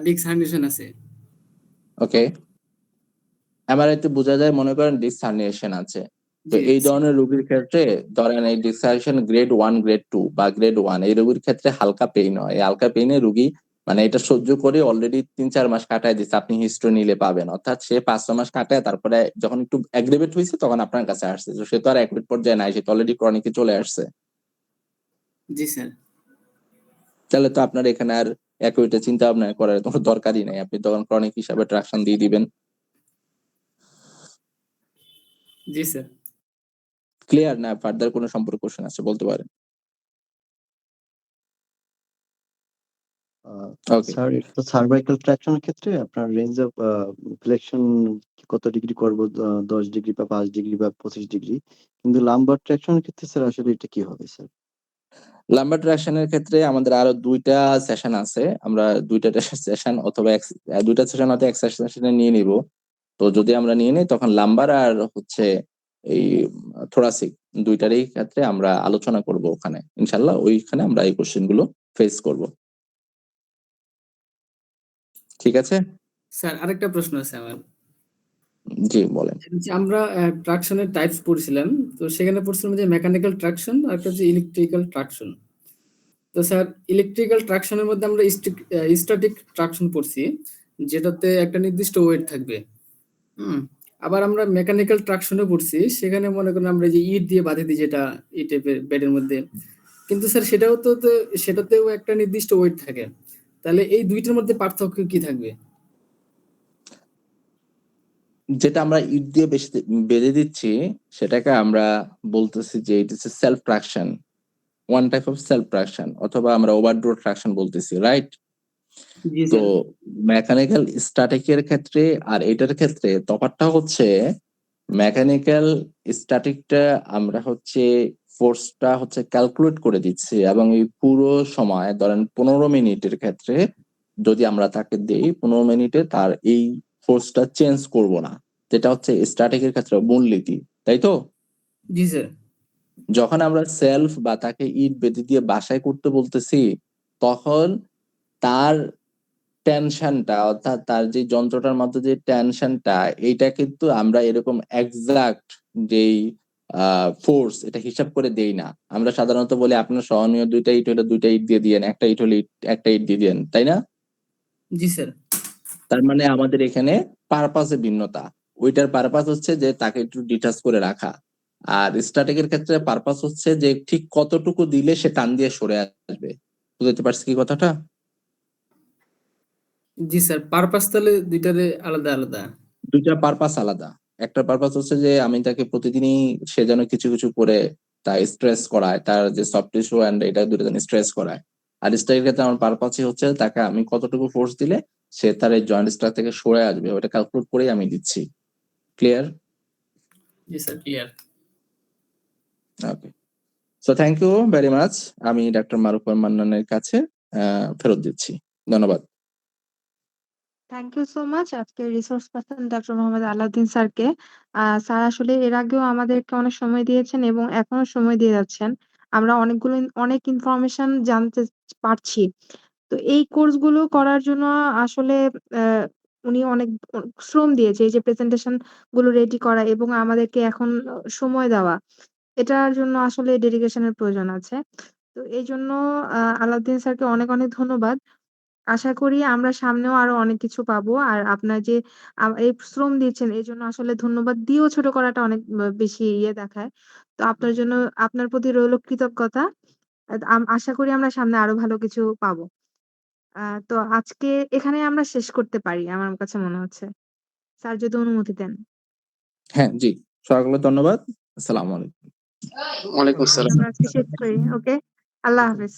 ডিস্ক হার্নিয়েশন আছে। ওকে, এমআরআই তে বোঝা যায় মনে করেন ডিস্ক হার্নিয়েশন আছে। তো জি, এই ধরনের রোগীর ক্ষেত্রে ধরেন এই ডিস্ক হার্নিয়েশন গ্রেড 1, গ্রেড 2 বা গ্রেড 1 এই রোগীর ক্ষেত্রে হালকা পেইন হয়। এই হালকা পেইনে রোগী মানে এটা সহ্য করে অলরেডি 3-4 মাস কাটায় দিচ্ছে, আপনি হিস্ট্রি নিলে পাবেন, অর্থাৎ সে 5-6 মাস কাটায় তারপরে যখন একটু অ্যাগ্রেভেট হয়েছে তখন আপনার কাছে আসছে, তো সে তো আর অ্যাকুইট পর্যায়ে নাই, সে তো অলরেডি ক্রনিকে চলে আসছে। জি স্যার। তাহলে তো আপনার এখানে আর অ্যাকুইটে চিন্তা ভাবনা করার কোনো দরকারই নাই, আপনি তখন ক্রনিক হিসাবে ট্রাকশন দিয়ে দিবেন। জি স্যার। ক্লিয়ার না? ফার্দার কোনো সম্পর্ক কোশ্চেন আছে বলতে পারেন। ওকে, স্যার এটা তো সার্ভাইকাল ট্রাকশনের ক্ষেত্রে আপনার রেঞ্জ অফ ফ্লেকশন কত ডিগ্রি করব, 10 ডিগ্রি বা 5 ডিগ্রি বা 25 ডিগ্রি, কিন্তু লাম্বার ট্রাকশনের ক্ষেত্রে স্যার আসলে এটা কি হবে স্যার? লাম্বার ট্রাকশনের ক্ষেত্রে আমাদের আরো 2টা সেশন আছে, আমরা 2টা সেশন অথবা 2টা সেশন হয়তো এক সেশনে নিয়ে নিব। তো যদি আমরা নিয়ে নিই তখন লাম্বার আর হচ্ছে এই থোরাসিক দুইটারই ক্ষেত্রে আমরা আলোচনা করব ওখানে ইনশাল্লাহ। ওইখানে আমরা এই কোশ্চেন গুলো ফেস করব। ঠিক আছে, স্যার আরেকটা প্রশ্ন আছে আমার। জি বলেন। যে আমরা ট্রাকশনের টাইপস পড়ছিলাম, তো সেখানে পড়ছিলাম যে মেকানিক্যাল ট্রাকশন আর একটা হচ্ছে ইলেকট্রিক্যাল ট্রাকশন। তো স্যার ইলেকট্রিক্যাল ট্রাকশনের মধ্যে আমরা স্ট্যাটিক ট্রাকশন পড়ছি, যেটাতে একটা নির্দিষ্ট ওয়েট থাকবে। আবার আমরা মেকানিক্যাল ট্রাকশনে পড়ছি, সেখানে মনে করেন আমরা যে ইট দিয়ে বাঁধে দিই যেটা এই টাইপের বেডের মধ্যে, কিন্তু স্যার সেটাতেও একটা নির্দিষ্ট ওয়েট থাকে। তাহলে এই দুইটার মধ্যে পার্থক্য কি থাকবে? যেটা আমরা ইট দিয়ে বেঁধে দিচ্ছি সেটাকে আমরা বলতেছি যে it is self traction, one type of self traction, অথবা আমরা ওভারড্রো ট্রাকশন বলতেছি, রাইট? জি তো স্যার। মেকানিক্যাল স্ট্যাটিকের ক্ষেত্রে আর এটার ক্ষেত্রে তফাৎটা হচ্ছে, মেকানিক্যাল স্ট্যাটিকটা আমরা হচ্ছে ফোর্সটা হচ্ছে ক্যালকুলেট করে দিচ্ছি, এবং এই পুরো সময় ধরেন 15 মিনিটের ক্ষেত্রে যদি আমরা তাকে দেই 15 মিনিটে তার এই ফোর্সটা চেঞ্জ করব না, যেটা হচ্ছে স্ট্যাটিকের ক্ষেত্রে মূলনীতি, তাই তো? জি স্যার। যখন আমরা সেলফ বা তাকে ইট বেঁধে দিয়ে বাসায় করতে বলতেছি, তখন তার টেনশনটা, অর্থাৎ তার যে যন্ত্রটার মধ্যে যে টেনশনটা, এইটা কিন্তু আমরা এরকম এক্সাক্ট যেই ফোর্স এটা হিসাব করে দেই না। আমরা সাধারণত বলি আপনার সহনীয় 2টা ইট হলে 2টা ইট দিয়ে দিয়েন, একটা ইট হলে একটা ইট দিয়ে দিয়েন, তাই না? জি স্যার। তার মানে আমাদের এখানে পারপাসে ভিন্নতা। ওইটার পারপাস হচ্ছে যে তাকে একটু ডিটাচ করে রাখা, আর স্ট্যাটিকের ক্ষেত্রে পারপাস হচ্ছে যে ঠিক কতটুকু দিলে সে টান দিয়ে সরে আসবে। বুঝতে পারছি কি কথাটা? জি স্যার, পারপাস তাহলে দুইটারে আলাদা আলাদা। দুইটা পারপাস আলাদা। একটা পারপাস হচ্ছে যে আমি তাকে প্রতিদিনই সে যেন কিছু কিছু করে তার স্ট্রেস করায়, তার যে সফট টিস্যু এন্ড এটা দুটো যেন স্ট্রেস করায়। আর স্ট্রাইকের ক্ষেত্রে আমার পারপাসই হচ্ছে তাকে আমি কতটুকু ফোর্স দিলে সে তার এই জয়েন্ট স্ট্রাক থেকে সরে আসবে, ওটা ক্যালকুলেট করেই আমি দিচ্ছি। ক্লিয়ার? জি sir, clear. Okay, so thank you very much. আমি ডাক্তার মারুফ মান্নানের কাছে ফেরত দিচ্ছি। ধন্যবাদ। থ্যাংক ইউ সো মাচ আজকে resource person doctor Mohammad Alauddin স্যারকে। স্যার আসলে এর আগেও আমাদেরকে অনেক সময় দিয়েছেন এবং এখনো সময় দিয়ে যাচ্ছেন। আমরা অনেক ইনফরমেশন জানতে পারছি। তো এই কোর্সগুলো করার জন্য আসলে উনি অনেক শ্রম দিয়েছে। এই যে প্রেজেন্টেশন গুলো রেডি করা এবং আমাদেরকে এখন সময় দেওয়া। এটার জন্য আসলে ডেডিকেশনের প্রয়োজন আছে। তো এইজন্য আলাউদ্দিন স্যারকে অনেক ধন্যবাদ। আশা করি আমরা সামনেও আরো অনেক কিছু পাবো। আর আপনার যে এই শ্রম দিচ্ছেন এজন্য আসলে ধন্যবাদ দিয়েও ছোট করাটা অনেক বেশি দেখায়। তো আপনার জন্য আপনার প্রতি রইল কৃতজ্ঞতা। আশা করি আমরা সামনে আরো ভালো কিছু পাবো। তো আজকে এখানে আমরা শেষ করতে পারি আমার কাছে মনে হচ্ছে। স্যার যদি অনুমতি দেন। হ্যাঁ জি, সকলকে ধন্যবাদ। আসসালামু আলাইকুম। ওয়ালাইকুম আসসালাম। আমরা আজকে শেষ করি। ওকে? আল্লাহ হাফেজ।